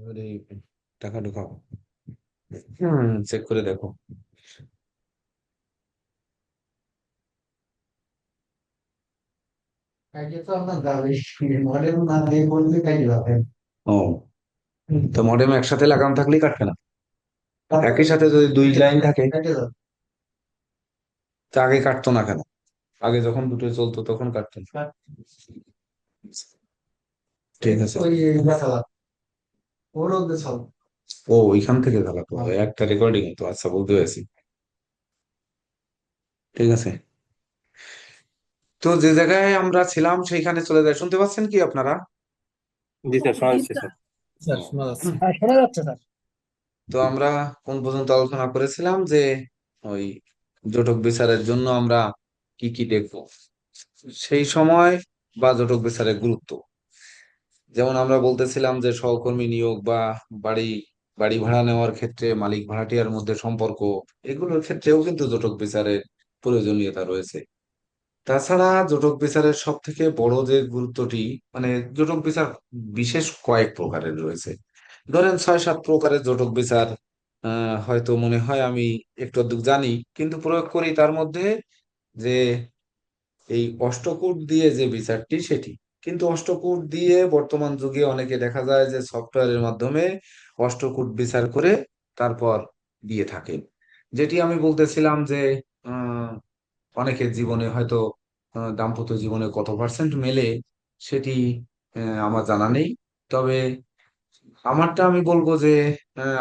এবারে টাকা ঢুকাও। চেক করে দেখো। কাইলে তো আপনার যাবে, মডেল না দিয়ে বললে কাইলে যাবে। ও, তো মডেম একসাথে লাগানো থাকলেই কাটবে না। একই সাথে যদি দুই লাইন থাকে, কেটে যাবে। তা আগে কাটতো না কেন? আগে যখন দুটো চলতো তখন কাটতো না। ঠিক আছে। ওই দেখালা ওর ওদের সব। ও, ওইখান থেকে চালাতো একটা রেকর্ডিং তো, আচ্ছা বলতে পেরেছি। ঠিক আছে। তো যে জায়গায় আমরা ছিলাম সেইখানে চলে যায়, শুনতে পাচ্ছেন কি আপনারা? জি স্যার, শোনা যাচ্ছে স্যার। স্যার শোনা যাচ্ছে। হুম। হ্যাঁ, শোনা যাচ্ছে স্যার। তো আমরা কোন পর্যন্ত আলোচনা করেছিলাম যে ওই জটক বিচারের জন্য আমরা কি কি দেখবো সেই সময়, বা জটক বিচারের গুরুত্ব। যেমন আমরা বলতেছিলাম যে সহকর্মী নিয়োগ বা বাড়ি বাড়ি ভাড়া নেওয়ার ক্ষেত্রে মালিক ভাড়াটিয়ার মধ্যে সম্পর্ক, এগুলোর ক্ষেত্রেও কিন্তু জটক বিচারের প্রয়োজনীয়তা রয়েছে। তাছাড়া জটক বিচারের সব থেকে বড় যে গুরুত্বটি, মানে জটক বিচার বিশেষ কয়েক প্রকারের রয়েছে। ধরেন 6-7 প্রকারের জটক বিচার হয়তো মনে হয় আমি একটু আধটু জানি, কিন্তু প্রয়োগ করি তার মধ্যে যে এই অষ্টকূট দিয়ে যে বিচারটি সেটি। কিন্তু অষ্টকূট দিয়ে বর্তমান যুগে অনেকে দেখা যায় যে সফটওয়্যারের মাধ্যমে অষ্টকূট বিচার করে তারপর দিয়ে থাকে। যেটি আমি বলতেছিলাম যে আহ অনেকের জীবনে হয়তো দাম্পত্য জীবনে কত পার্সেন্ট মেলে সেটি আমার জানা নেই। তবে আমারটা আমি বলবো যে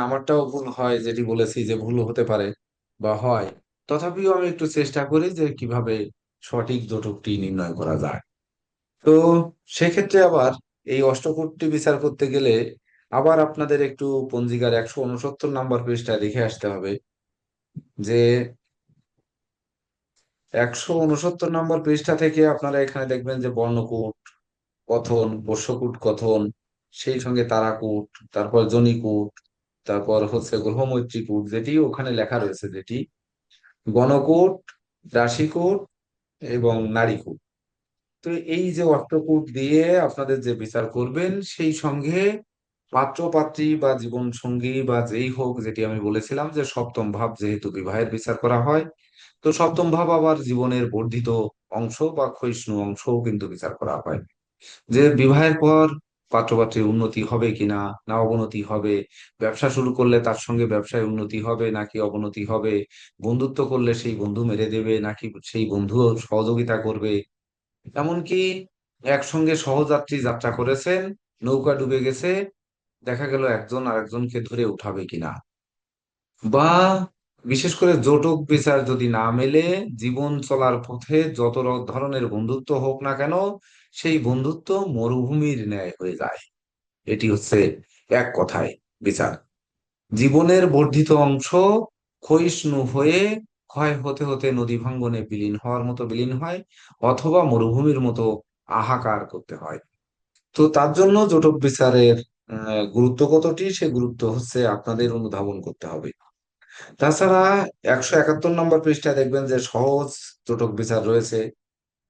আমারটাও ভুল হয়, যেটি বলেছি যে ভুল হতে পারে বা হয়। তথাপিও আমি একটু চেষ্টা করি যে কিভাবে সঠিক জটকটি নির্ণয় করা যায়। তো সেক্ষেত্রে আবার এই অষ্টকূটটি বিচার করতে গেলে আবার আপনাদের একটু পঞ্জিকার 169 পৃষ্ঠায় দেখে আসতে হবে যে 169 থেকে আপনারা এখানে দেখবেন যে বর্ণকূট কথন, বর্ষকূট কথন, সেই সঙ্গে তারাকূট, তারপর জনিকূট, তারপর হচ্ছে গ্রহমৈত্রীকূট, যেটি ওখানে লেখা রয়েছে, যেটি গণকূট, রাশিকূট এবং নারীকূট। তো এই যে অষ্টকূট দিয়ে আপনাদের যে বিচার করবেন, সেই সঙ্গে পাত্র পাত্রী বা জীবন সঙ্গী বা যেই হোক, যেটি আমি বলেছিলাম যে সপ্তম ভাব যেহেতু বিবাহের বিচার করা হয়, তো সপ্তম ভাব আবার জীবনের বর্ধিত অংশ বা ক্ষয়িষ্ণু অংশও কিন্তু বিচার করা হয়। যে বিবাহের পর পাত্রপাত্রীর উন্নতি হবে কিনা, না অবনতি হবে, ব্যবসা শুরু করলে তার সঙ্গে ব্যবসায় উন্নতি হবে নাকি অবনতি হবে, বন্ধুত্ব করলে সেই বন্ধু মেরে দেবে নাকি সেই বন্ধু সহযোগিতা করবে, এমনকি একসঙ্গে সহযাত্রী যাত্রা করেছেন, নৌকা ডুবে গেছে, দেখা গেল একজন আরেকজনকে ধরে উঠাবে কিনা, বা বিশেষ করে জটক বিচার যদি না মেলে জীবন চলার পথে যত ধরনের বন্ধুত্ব হোক না কেন, সেই বন্ধুত্ব মরুভূমির ন্যায় হয়ে যায়। এটি হচ্ছে এক কথায় বিচার। জীবনের বর্ধিত অংশ ক্ষয়িষ্ণু হয়ে ক্ষয় হতে হতে নদী ভাঙ্গনে বিলীন হওয়ার মতো বিলীন হয়, অথবা মরুভূমির মতো হাহাকার করতে হয়। তো তার জন্য জটক বিচারের গুরুত্ব কতটি, সে গুরুত্ব হচ্ছে আপনাদের অনুধাবন করতে হবে। তাছাড়া 171 পৃষ্ঠায় দেখবেন যে সহজ জটক বিচার রয়েছে।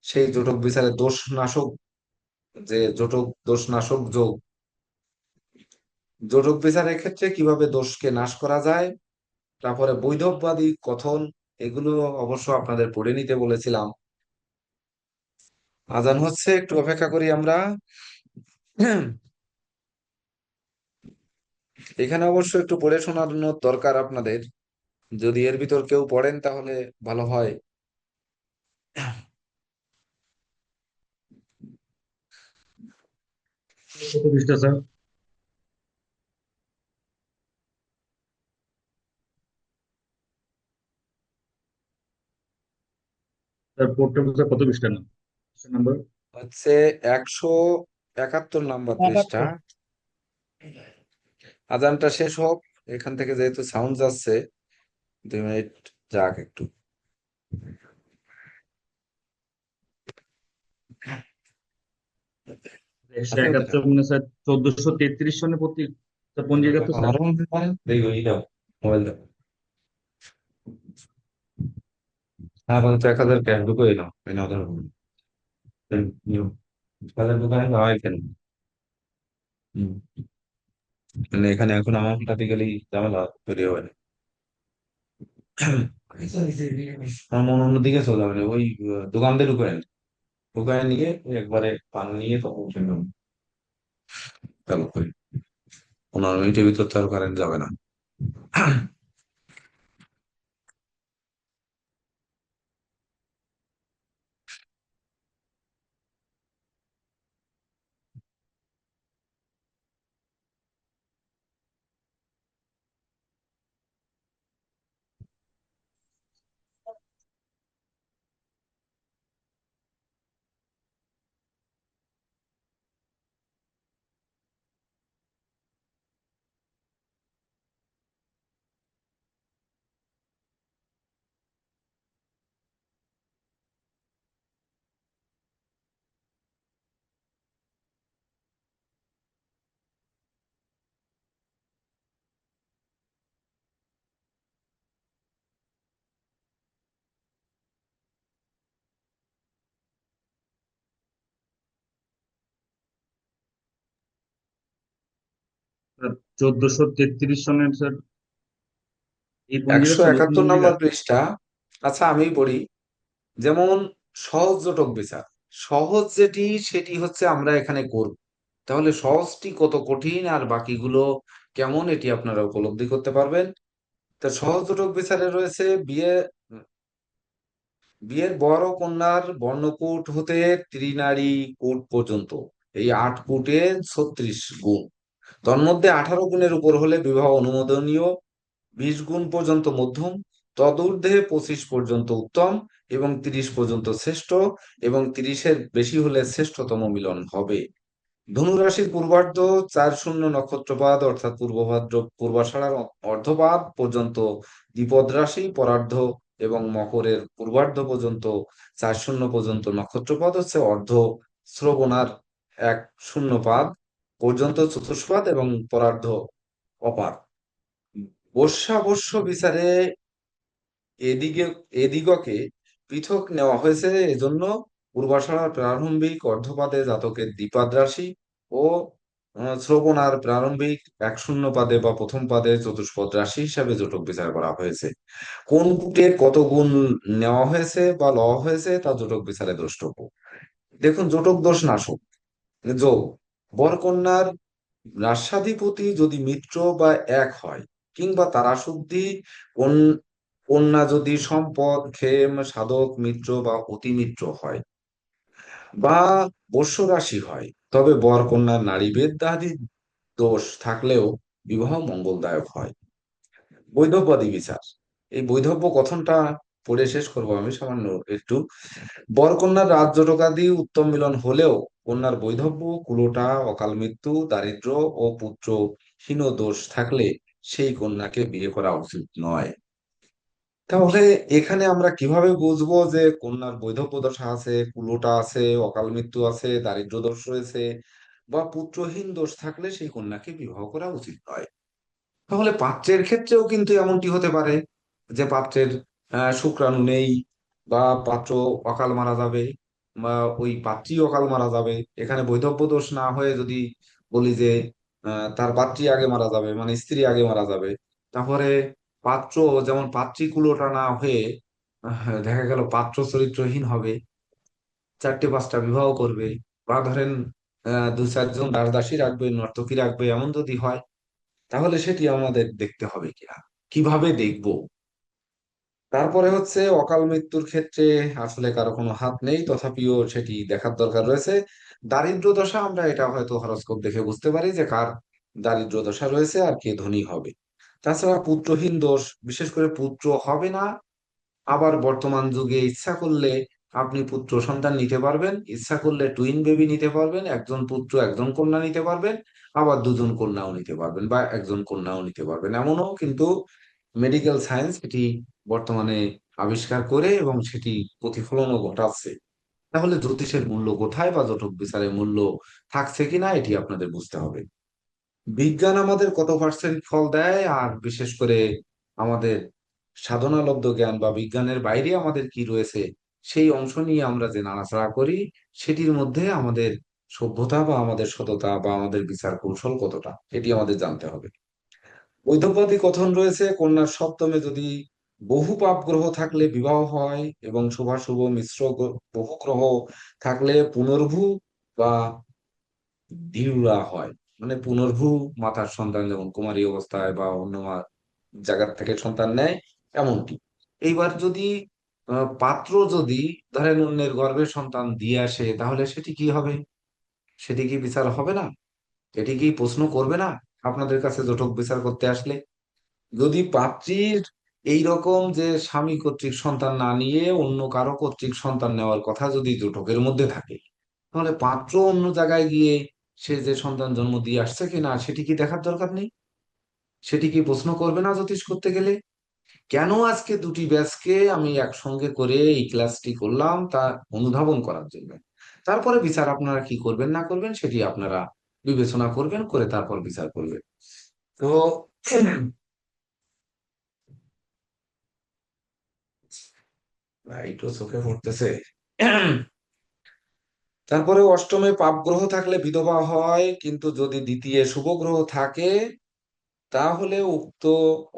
সেই জটক বিচারে দোষ নাশক, যে জটক দোষ নাশক যোগ, জটক বিচারের ক্ষেত্রে কিভাবে দোষকে নাশ করা যায়, তারপরে বৈধব্যবাদী কথন, এগুলো অবশ্য আপনাদের পড়ে নিতে বলেছিলাম। আজান হচ্ছে, একটু অপেক্ষা করি আমরা। এখানে অবশ্য একটু পড়ে শোনানোর দরকার আপনাদের, যদি এর ভিতর কেউ পড়েন তাহলে ভালো হয়। কত পৃষ্ঠা স্যার? স্যার পোর্টটা কত পৃষ্ঠা না নাম্বার? হচ্ছে 171 পৃষ্ঠা। 71। আজানটা শেষ হোক, এখান থেকে যেহেতু সাউন্ড যাচ্ছে, 2 মিনিট যাক একটু। 171 মানে স্যার 1433 সনে প্রতি পঞ্জিকা তো স্যার। দেখো এই দাও, মোবাইল দাও। হ্যাঁ, বলতো 1000 ক্যাশ ঢুকো, এলাম এই নাও, ধরো। নিও। 1000 দোকানে হয় কেন? হুম। মানে এখানে এখন অ্যামাউন্টটাটিক্যালি ঝামেলা তৈরি হবে না। আমার অন্যদিকে চলে যাবে ওই দোকানদের ঢুকায় ঢুকায় নিয়ে একবারে পান নিয়ে তখন চালু করি। 15 মিনিটের ভিতর তো আর কারেন্ট যাবে না। 1433 সনের স্যার এই পঞ্জিকা একশো হচ্ছে নতুন একাত্তর পঞ্জিকা। নম্বর পৃষ্ঠা। আচ্ছা আমি পড়ি। যেমন সহজ জটক বিচার, সহজ যেটি সেটি হচ্ছে আমরা এখানে করব। তাহলে সহজটি কত কঠিন আর বাকিগুলো কেমন এটি আপনারা উপলব্ধি করতে পারবেন। তা সহজ জটক বিচারে রয়েছে বিয়ের বর ও কন্যার বর্ণকূট হতে ত্রিনারী কূট পর্যন্ত, এই 8 কূটে 36 গুণ। তন্মধ্যে 18 গুণের উপর হলে বিবাহ অনুমোদনীয়, 20 গুণ পর্যন্ত মধ্যম, তদূর্ধ্বে 25 পর্যন্ত উত্তম, এবং 30 পর্যন্ত শ্রেষ্ঠ, এবং 30-এর বেশি হলে শ্রেষ্ঠতম মিলন হবে। ধনুরাশির পূর্বার্ধ 40 নক্ষত্রপাদ অর্থাৎ পূর্ব ভাদ্র পূর্বাষাঢ়ার অর্ধপাদ পর্যন্ত দ্বিপদ রাশি, পরার্ধ এবং মকরের পূর্বার্ধ পর্যন্ত 40 পর্যন্ত নক্ষত্রপাদ হচ্ছে অর্ধ শ্রবণার 10 পাদ পর্যন্ত চতুষ্পাদ এবং পরার্ধ অপাদ। বর্ষাবর্ষ বিচারে এদিকে এদিগকে পৃথক নেওয়া হয়েছে, এজন্য পূর্বাষাঢ়ার প্রারম্ভিক অর্ধপাদে জাতকের দ্বিপাদ রাশি ও শ্রবণার প্রারম্ভিক 10 পাদে বা প্রথম পাদে চতুষ্পদ রাশি হিসাবে জটক বিচার করা হয়েছে। কোন কূটে কত গুণ নেওয়া হয়েছে বা লওয়া হয়েছে তা জটক বিচারে দ্রষ্টব্য। দেখুন, জটক দোষ নাশক যোগ বরকন্যার রাস্যাধিপতি যদি মিত্র বা এক হয়, কিংবা তারা শুদ্ধি, কন্যা যদি সম্পদ ক্ষেম সাধক মিত্র বা অতিমিত্র হয়, বা বর্ষ রাশি হয়, তবে বর কন্যার নারীভেদ আদি দোষ থাকলেও বিবাহ মঙ্গলদায়ক হয়। বৈধব্যাদি বিচার, এই বৈধব্য কথনটা পড়ে শেষ করবো আমি সামান্য একটু। বরকন্যার রাজজটকাদি উত্তম মিলন হলেও কন্যার বৈধব্য, কুলটা, অকাল মৃত্যু, দারিদ্র্য ও পুত্রহীন দোষ থাকলে সেই কন্যাকে বিয়ে করা উচিত নয়। তাহলে এখানে আমরা কিভাবে বুঝবো যে কন্যার বৈধব্য দশা আছে, কুলটা আছে, অকাল মৃত্যু আছে, দারিদ্র্য দোষ রয়েছে, বা পুত্রহীন দোষ থাকলে সেই কন্যাকে বিবাহ করা উচিত নয়? তাহলে পাত্রের ক্ষেত্রেও কিন্তু এমনটি হতে পারে যে পাত্রের শুক্রাণু নেই, বা পাত্র অকাল মারা যাবে, বা ওই পাত্রী অকাল মারা যাবে। এখানে বৈধব্য দোষ না হয়ে যদি বলি যে তার পাত্রী আগে মারা যাবে, মানে স্ত্রী আগে মারা যাবে, তারপরে পাত্র, যেমন পাত্রী কুলোটা না হয়ে দেখা গেল পাত্র চরিত্রহীন হবে, 4টে 5টা বিবাহ করবে, বা ধরেন 2 4 জন দাসদাসী রাখবে, নর্তকী রাখবে, এমন যদি হয়, তাহলে সেটি আমাদের দেখতে হবে কিনা, কিভাবে দেখব। তারপরে হচ্ছে অকাল মৃত্যুর ক্ষেত্রে আসলে কারো কোনো হাত নেই, তথাপিও সেটি দেখার দরকার রয়েছে। দারিদ্র দশা আমরা এটা হয়তো হরোস্কোপ দেখে বুঝতে পারি যে কার দারিদ্র দশা রয়েছে আর কে ধনী হবে। তাছাড়া পুত্রহীন দোষ, বিশেষ করে পুত্র হবে না। আবার বর্তমান যুগে ইচ্ছা করলে আপনি পুত্র সন্তান নিতে পারবেন, ইচ্ছা করলে টুইন বেবি নিতে পারবেন, একজন পুত্র একজন কন্যা নিতে পারবেন, আবার 2জন কন্যাও নিতে পারবেন, বা একজন কন্যাও নিতে পারবেন, এমনও কিন্তু মেডিকেল সায়েন্স এটি বর্তমানে আবিষ্কার করে এবং সেটি প্রতিফলনও ঘটাচ্ছে। তাহলে জ্যোতিষের মূল্য কোথায়, বা জটক বিচারের মূল্য থাকছে কিনা, এটি আপনাদের বুঝতে হবে। বিজ্ঞান আমাদের কত পার্সেন্ট ফল দেয়, আর বিশেষ করে আমাদের সাধনালব্ধ জ্ঞান বা বিজ্ঞানের বাইরে আমাদের কি রয়েছে, সেই অংশ নিয়ে আমরা যে নাড়াচাড়া করি, সেটির মধ্যে আমাদের সভ্যতা বা আমাদের সততা বা আমাদের বিচার কৌশল কতটা, এটি আমাদের জানতে হবে। বৈধব্যবাদী কথন রয়েছে, কন্যার সপ্তমে যদি বহু পাপ গ্রহ থাকলে বিবাহ হয়, এবং শুভাশুভ মিশ্র বহু গ্রহ থাকলে পুনর্ভূ বা দ্বিরুরা হয়। মানে পুনর্ভূ মাতার সন্তান, যেমন কুমারী অবস্থায় বা অন্য জায়গার থেকে সন্তান নেয়, এমনটি। এইবার যদি পাত্র যদি ধরেন অন্যের গর্ভে সন্তান দিয়ে আসে, তাহলে সেটি কি হবে? সেটি কি বিচার হবে না? এটি কি প্রশ্ন করবে না আপনাদের কাছে জটক বিচার করতে আসলে? যদি পাত্রীর এই রকম যে স্বামী কর্তৃক সন্তান না নিয়ে অন্য কারো কর্তৃক সন্তান নেওয়ার কথা যদি জটকের মধ্যে থাকে, তাহলে পাত্র অন্য জায়গায় গিয়ে সে যে সন্তান জন্ম দিয়ে আসছে কিনা সেটি কি দেখার দরকার নেই? সেটি কি প্রশ্ন করবে না জ্যোতিষ করতে গেলে? কেন আজকে দুটি ব্যাচকে আমি একসঙ্গে করে এই ক্লাসটি করলাম, তা অনুধাবন করার জন্য। তারপরে বিচার আপনারা কি করবেন না করবেন সেটি আপনারা বিবেচনা করবেন, করে তারপর বিচার করবেন। তো একটু চোখে পড়তেছে। তারপরে অষ্টমে পাপ গ্রহ থাকলে বিধবা হয়, কিন্তু যদি দ্বিতীয় শুভ গ্রহ থাকে, তাহলে উক্ত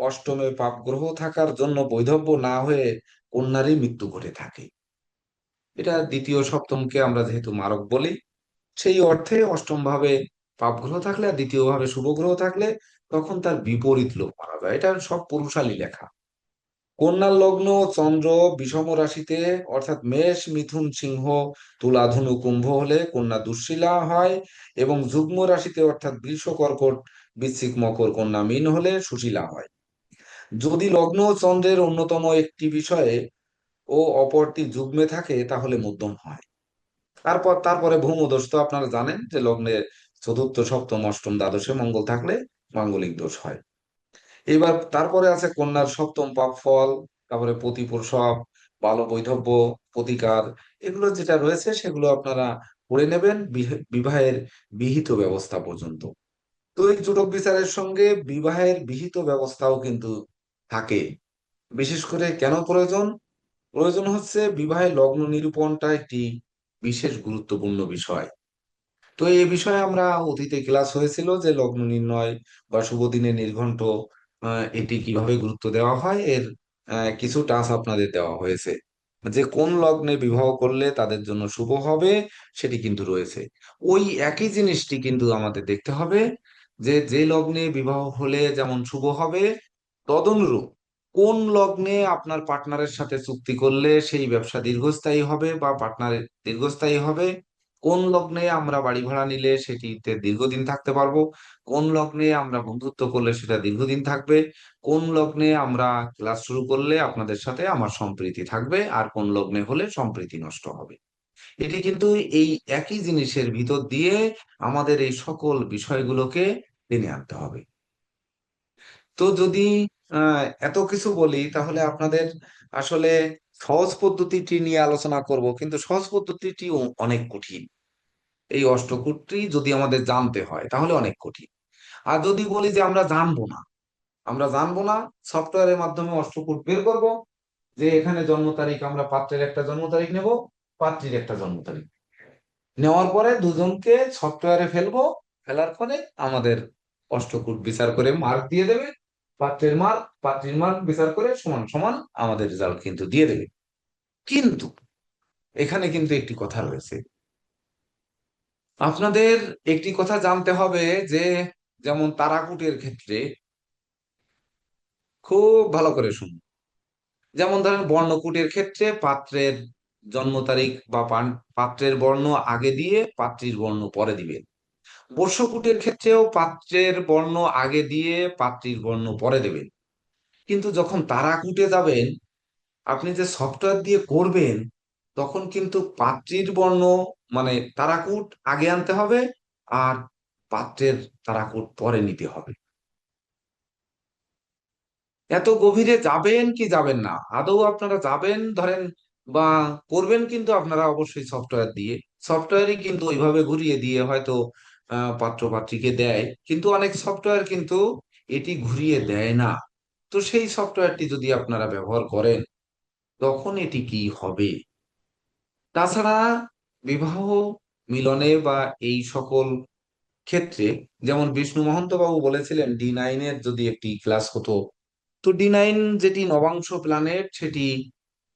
অষ্টমে পাপ গ্রহ থাকার জন্য বৈধব্য না হয়ে কন্যারই মৃত্যু ঘটে থাকে। এটা দ্বিতীয় সপ্তমকে আমরা যেহেতু মারক বলি, সেই অর্থে অষ্টম ভাবে পাপ গ্রহ থাকলে আর দ্বিতীয় ভাবে শুভ গ্রহ থাকলে তখন তার বিপরীত লোক মারা যায়। এটা সব পুরুষালী লেখা। কন্যার লগ্ন চন্দ্র বিষম রাশিতে, অর্থাৎ মেষ মিথুন সিংহ তুলা ধনু কুম্ভ হলে কন্যা দুঃশীলা হয়, এবং যুগ্ম রাশিতে অর্থাৎ বৃষ কর্কট বৃশ্চিক মকর কন্যা মীন হলে সুশীলা হয়। যদি লগ্ন চন্দ্রের অন্যতম একটি বিষয়ে ও অপরটি যুগ্মে থাকে, তাহলে মধ্যম হয়। তারপরে ভৌমদোষ তো আপনারা জানেন যে লগ্নে চতুর্থ সপ্তম অষ্টম দ্বাদশে মঙ্গল থাকলে মাঙ্গলিক দোষ হয়। এবার তারপরে আছে কন্যার সপ্তম পাপ ফল, তারপরে প্রতিপ্রসব, বাল বৈধব্য, প্রতিকার, এগুলো যেটা রয়েছে সেগুলো আপনারা পড়ে নেবেন বিবাহের বিহিত ব্যবস্থা পর্যন্ত। তো এই জটক বিচারের সঙ্গে বিবাহের বিহিত ব্যবস্থাও কিন্তু থাকে। বিশেষ করে কেন প্রয়োজন? প্রয়োজন হচ্ছে বিবাহের লগ্ন নিরূপণটা একটি বিশেষ গুরুত্বপূর্ণ বিষয়। তো এই বিষয়ে আমরা অতীতে ক্লাস হয়েছিল যে লগ্ন নির্ণয় বা শুভ দিনের নির্ঘণ্ট, এটি কিভাবে গুরুত্ব দেওয়া হয়, এর কিছু টাচ আপনাদের দেওয়া হয়েছে। যে কোন লগ্নে বিবাহ করলে তাদের জন্য শুভ হবে সেটি কিন্তু রয়েছে। ওই একই জিনিসটি কিন্তু আমাদের দেখতে হবে, যে যে লগ্নে বিবাহ হলে যেমন শুভ হবে, তদনুরূপ কোন লগ্নে আপনার পার্টনারের সাথে চুক্তি করলে সেই ব্যবসা দীর্ঘস্থায়ী হবে বা পার্টনারের দীর্ঘস্থায়ী হবে, কোন লগ্নে আমরা বাড়ি ভাড়া নিলে সেটিতে দীর্ঘদিন থাকতে পারবো, কোন লগ্নে আমরা বন্ধুত্ব করলে সেটা দীর্ঘদিন থাকবে, কোন লগ্নে আমরা ক্লাস শুরু করলে আপনাদের সাথে আমার সম্প্রীতি থাকবে, আর কোন লগ্নে হলে সম্প্রীতি নষ্ট হবে। এটি কিন্তু এই একই জিনিসের ভিতর দিয়ে আমাদের এই সকল বিষয়গুলোকে টেনে আনতে হবে। তো যদি এত কিছু বলি, তাহলে আপনাদের আসলে সহজ পদ্ধতিটি নিয়ে আলোচনা করব, কিন্তু সহজ পদ্ধতিটি অনেক কঠিন। এই অষ্টকূটটি যদি আমাদের জানতে হয় তাহলে অনেক কঠিন। আর যদি বলি যে আমরা জানবো না, সফটওয়্যারের মাধ্যমে অষ্টকূট বের করব, যে এখানে জন্ম তারিখ, আমরা পাত্রের একটা জন্ম তারিখ নেব, পাত্রীর একটা জন্ম তারিখ নেওয়ার পরে দুজনকে সফটওয়্যারে ফেলবো, ফেলার পরে আমাদের অষ্টকূট বিচার করে মার্ক দিয়ে দেবে। পাত্রের মার্ক পাত্রীর মার্ক বিচার করে সমান সমান আমাদের রেজাল্ট কিন্তু দিয়ে দেবে। কিন্তু এখানে কিন্তু একটি কথা রয়েছে, আপনাদের একটি কথা জানতে হবে, যে যেমন তারাকুটের ক্ষেত্রে খুব ভালো করে শুনুন। যেমন ধরেন বর্ণকুটের ক্ষেত্রে পাত্রের জন্ম তারিখ বা পাত্রের বর্ণ আগে দিয়ে পাত্রীর বর্ণ পরে দিবেন। বর্ষকুটের ক্ষেত্রেও পাত্রের বর্ণ আগে দিয়ে পাত্রীর বর্ণ পরে দেবেন। কিন্তু যখন তারাকুটে যাবেন, আপনি যে সফটওয়্যার দিয়ে করবেন, তখন কিন্তু পাত্রীর বর্ণ মানে তারাকুট আগে আনতে হবে, আর পাত্রের তারাকুট পরে নিতে হবে। এত গভীরে যাবেন কি যাবেন না, আদৌ আপনারা যাবেন ধরেন বা করবেন, কিন্তু আপনারা অবশ্যই সফটওয়্যার দিয়ে, সফটওয়্যারই কিন্তু ওইভাবে ঘুরিয়ে দিয়ে হয়তো পাত্র পাত্রীকে দেয়, কিন্তু অনেক সফটওয়্যার কিন্তু এটি ঘুরিয়ে দেয় না। তো সেই সফটওয়্যারটি যদি আপনারা ব্যবহার করেন, তখন এটি কি হবে? তাছাড়া বিবাহ মিলনে বা এই সকল ক্ষেত্রে, যেমন বিষ্ণু মহন্ত বাবু বলেছিলেন D9 এর যদি একটি ক্লাস হতো, তো D9 যেটি নবাংশ প্ল্যানেট সেটি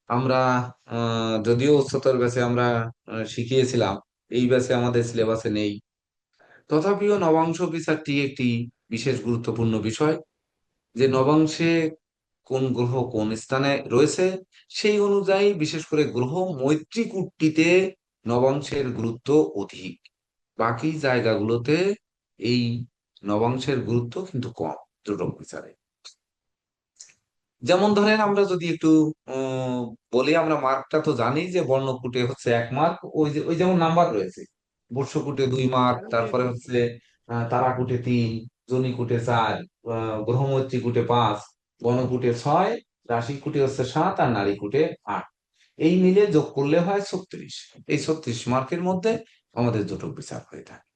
আমরা যদিও উচ্চতর ব্যাচে আমরা শিখিয়েছিলাম, এই ব্যাচে আমাদের সিলেবাসে নেই, তথাপিও নবাংশ বিচারটি একটি বিশেষ গুরুত্বপূর্ণ বিষয়, যে নবাংশে কোন গ্রহ কোন স্থানে রয়েছে সেই অনুযায়ী বিশেষ করে গ্রহ মৈত্রীকূটটিতে নবাংশের গুরুত্ব অধিক, বাকি জায়গাগুলোতে এই নবাংশের গুরুত্ব কিন্তু কম জোটক বিচারে। যেমন ধরেন আমরা যদি একটু উম বলি, আমরা মার্কটা তো জানি যে বর্ণকূটে হচ্ছে 1 মার্ক, ওই যেমন নাম্বার রয়েছে, বর্ষকূটে 2 মার্ক, তারপরে হচ্ছে তারাকূটে 3, জনিকূটে 4, গ্রহমৈত্রীকূটে 5, গণকূটে 6, রাশিকূটে হচ্ছে 7 আর নারীকূটে 8। এই মিলে যোগ করলে হয় 36। এই 36 মার্কের মধ্যে আমাদের জোটক বিচার হয়ে থাকে।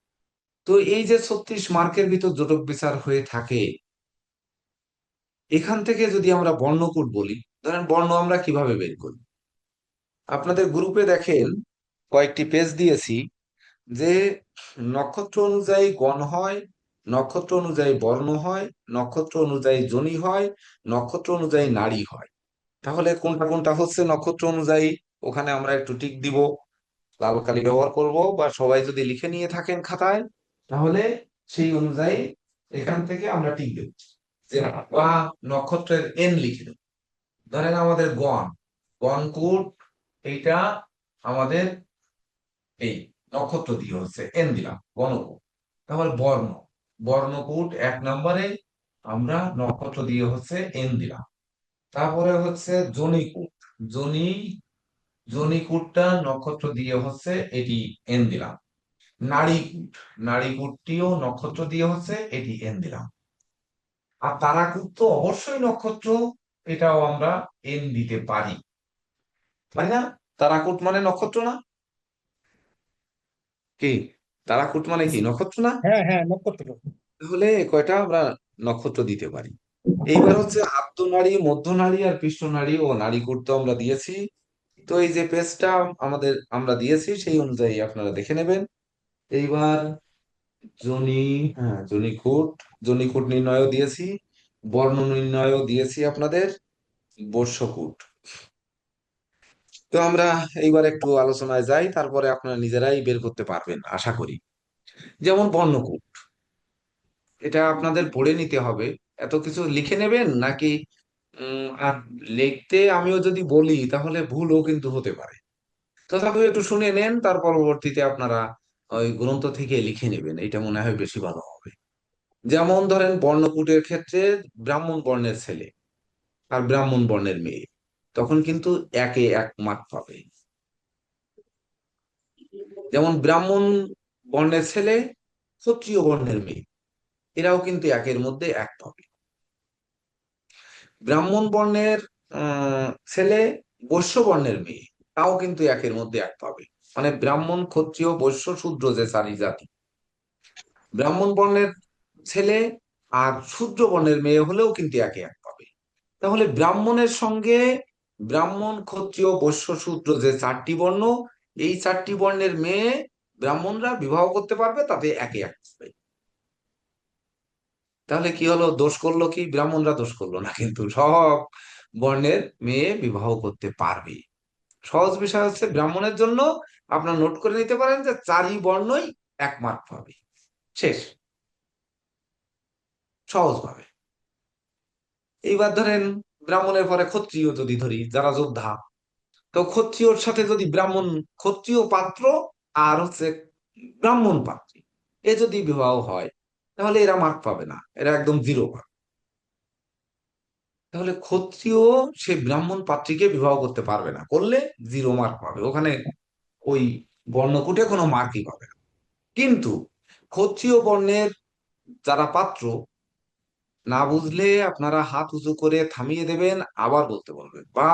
তো এই যে 36 মার্কের ভিতর জোটক বিচার হয়ে থাকে, এখান থেকে যদি আমরা বর্ণকূট বলি, ধরেন বর্ণ আমরা কিভাবে বের করি, আপনাদের গ্রুপে দেখেন কয়েকটি পেজ দিয়েছি, যে নক্ষত্র অনুযায়ী গণ হয়, নক্ষত্র অনুযায়ী বর্ণ হয়, নক্ষত্র অনুযায়ী যোনি হয়, নক্ষত্র অনুযায়ী নারী হয়। তাহলে কোনটা কোনটা হচ্ছে নক্ষত্র অনুযায়ী, ওখানে আমরা একটু টিক দিব, লাল কালি ব্যবহার করব, বা সবাই যদি লিখে নিয়ে থাকেন খাতায়, তাহলে সেই অনুযায়ী এখান থেকে আমরা টিক দেব, যে বা নক্ষত্রের এন লিখে দেব। ধরেন আমাদের গণ, গণকূট এইটা আমাদের এই নক্ষত্র দিয়ে হচ্ছে এন দিলাম, গণকূট। তাহলে বর্ণ, বর্ণকূট 1 নম্বরে আমরা নক্ষত্র দিয়ে হচ্ছে এন দিলাম। তারপরে হচ্ছে জনিকূট, জনি, জনিকূটটা নক্ষত্র দিয়ে হচ্ছে এটি এন দিলাম। নারীকূট, নারীকূটটিও নক্ষত্র দিয়ে হচ্ছে এটি এন দিলাম। আর তারাকূট তো অবশ্যই নক্ষত্র, এটাও আমরা এন দিতে পারি, তাই না? তারাকূট মানে নক্ষত্র না কি? তারাকূট মানে কি নক্ষত্র না? হ্যাঁ হ্যাঁ, নক্ষত্র। তাহলে কয়টা আমরা নক্ষত্র দিতে পারি। এইবার হচ্ছে আদ্য নারী, মধ্য নারী আর পৃষ্ঠ নারী ও নারীকূট তো আমরা দিয়েছি। তো এই যে পেজটা আমরা দিয়েছি সেই অনুযায়ী আপনারা দেখে নেবেন। এইবার জনি, হ্যাঁ জনিকূট, জনিকূট নির্ণয়ও দিয়েছি, বর্ণ নির্ণয়ও দিয়েছি আপনাদের, বর্ষকূট। তো আমরা এইবার একটু আলোচনায় যাই, তারপরে আপনারা নিজেরাই বের করতে পারবেন আশা করি। যেমন বর্ণকূট, এটা আপনাদের পড়ে নিতে হবে, এত কিছু লিখে নেবেন নাকি? আর লিখতে আমিও যদি বলি তাহলে ভুলও কিন্তু হতে পারে, তথাপি একটু শুনে নেন, তার পরবর্তীতে আপনারা ওই গ্রন্থ থেকে লিখে নেবেন, এটা মনে হয় বেশি ভালো হবে। যেমন ধরেন বর্ণকূটের ক্ষেত্রে ব্রাহ্মণ বর্ণের ছেলে আর ব্রাহ্মণ বর্ণের মেয়ে, তখন কিন্তু 1-1 মার্ক পাবে। যেমন ব্রাহ্মণ বর্ণের ছেলে, ক্ষত্রিয় বর্ণের মেয়ে, এরাও কিন্তু 1-এর মধ্যে 1 পাবে। ব্রাহ্মণ বর্ণের ছেলে, বৈশ্য বর্ণের মেয়ে, তাও কিন্তু 1-এর মধ্যে 1 পাবে। মানে ব্রাহ্মণ, ক্ষত্রিয়, বৈশ্য, শূদ্র যে 4টি জাতি, ব্রাহ্মণ বর্ণের ছেলে আর শূদ্র বর্ণের মেয়ে হলেও কিন্তু 1-এ 1 পাবে। তাহলে ব্রাহ্মণের সঙ্গে ব্রাহ্মণ, ক্ষত্রিয়, বৈশ্য, শূদ্র যে 4টি বর্ণ, এই 4টি বর্ণের মেয়ে ব্রাহ্মণরা বিবাহ করতে পারবে, তাতে 1-এ 1 পাবে। তাহলে কি হলো, দোষ করলো কি? ব্রাহ্মণরা দোষ করলো না, কিন্তু সব বর্ণের মেয়ে বিবাহ করতে পারবে। সহজ বিষয় হচ্ছে ব্রাহ্মণের জন্য আপনার নোট করে নিতে পারেন যে 4ই বর্ণই 1 মার্ক পাবে, শেষ, সহজ ভাবে। এইবার ধরেন ব্রাহ্মণের পরে ক্ষত্রিয় যদি ধরি, যারা যোদ্ধা, তো ক্ষত্রিয়র সাথে যদি ব্রাহ্মণ, ক্ষত্রিয় পাত্র আর হচ্ছে ব্রাহ্মণ পাত্রী, এ যদি বিবাহ হয়, তাহলে এরা মার্ক পাবে না, এরা একদম 0 পাবে। তাহলে ক্ষত্রিয় সে ব্রাহ্মণ পাত্রীকে বিবাহ করতে পারবে না, করলে 0 মার্ক পাবে, ওখানে ওই বর্ণকূটে কোনো মার্কই পাবে না। কিন্তু ক্ষত্রিয় বর্ণের যারা পাত্র, না বুঝলে আপনারা হাত উঁচু করে থামিয়ে দেবেন, আবার বলতে বলবেন, বা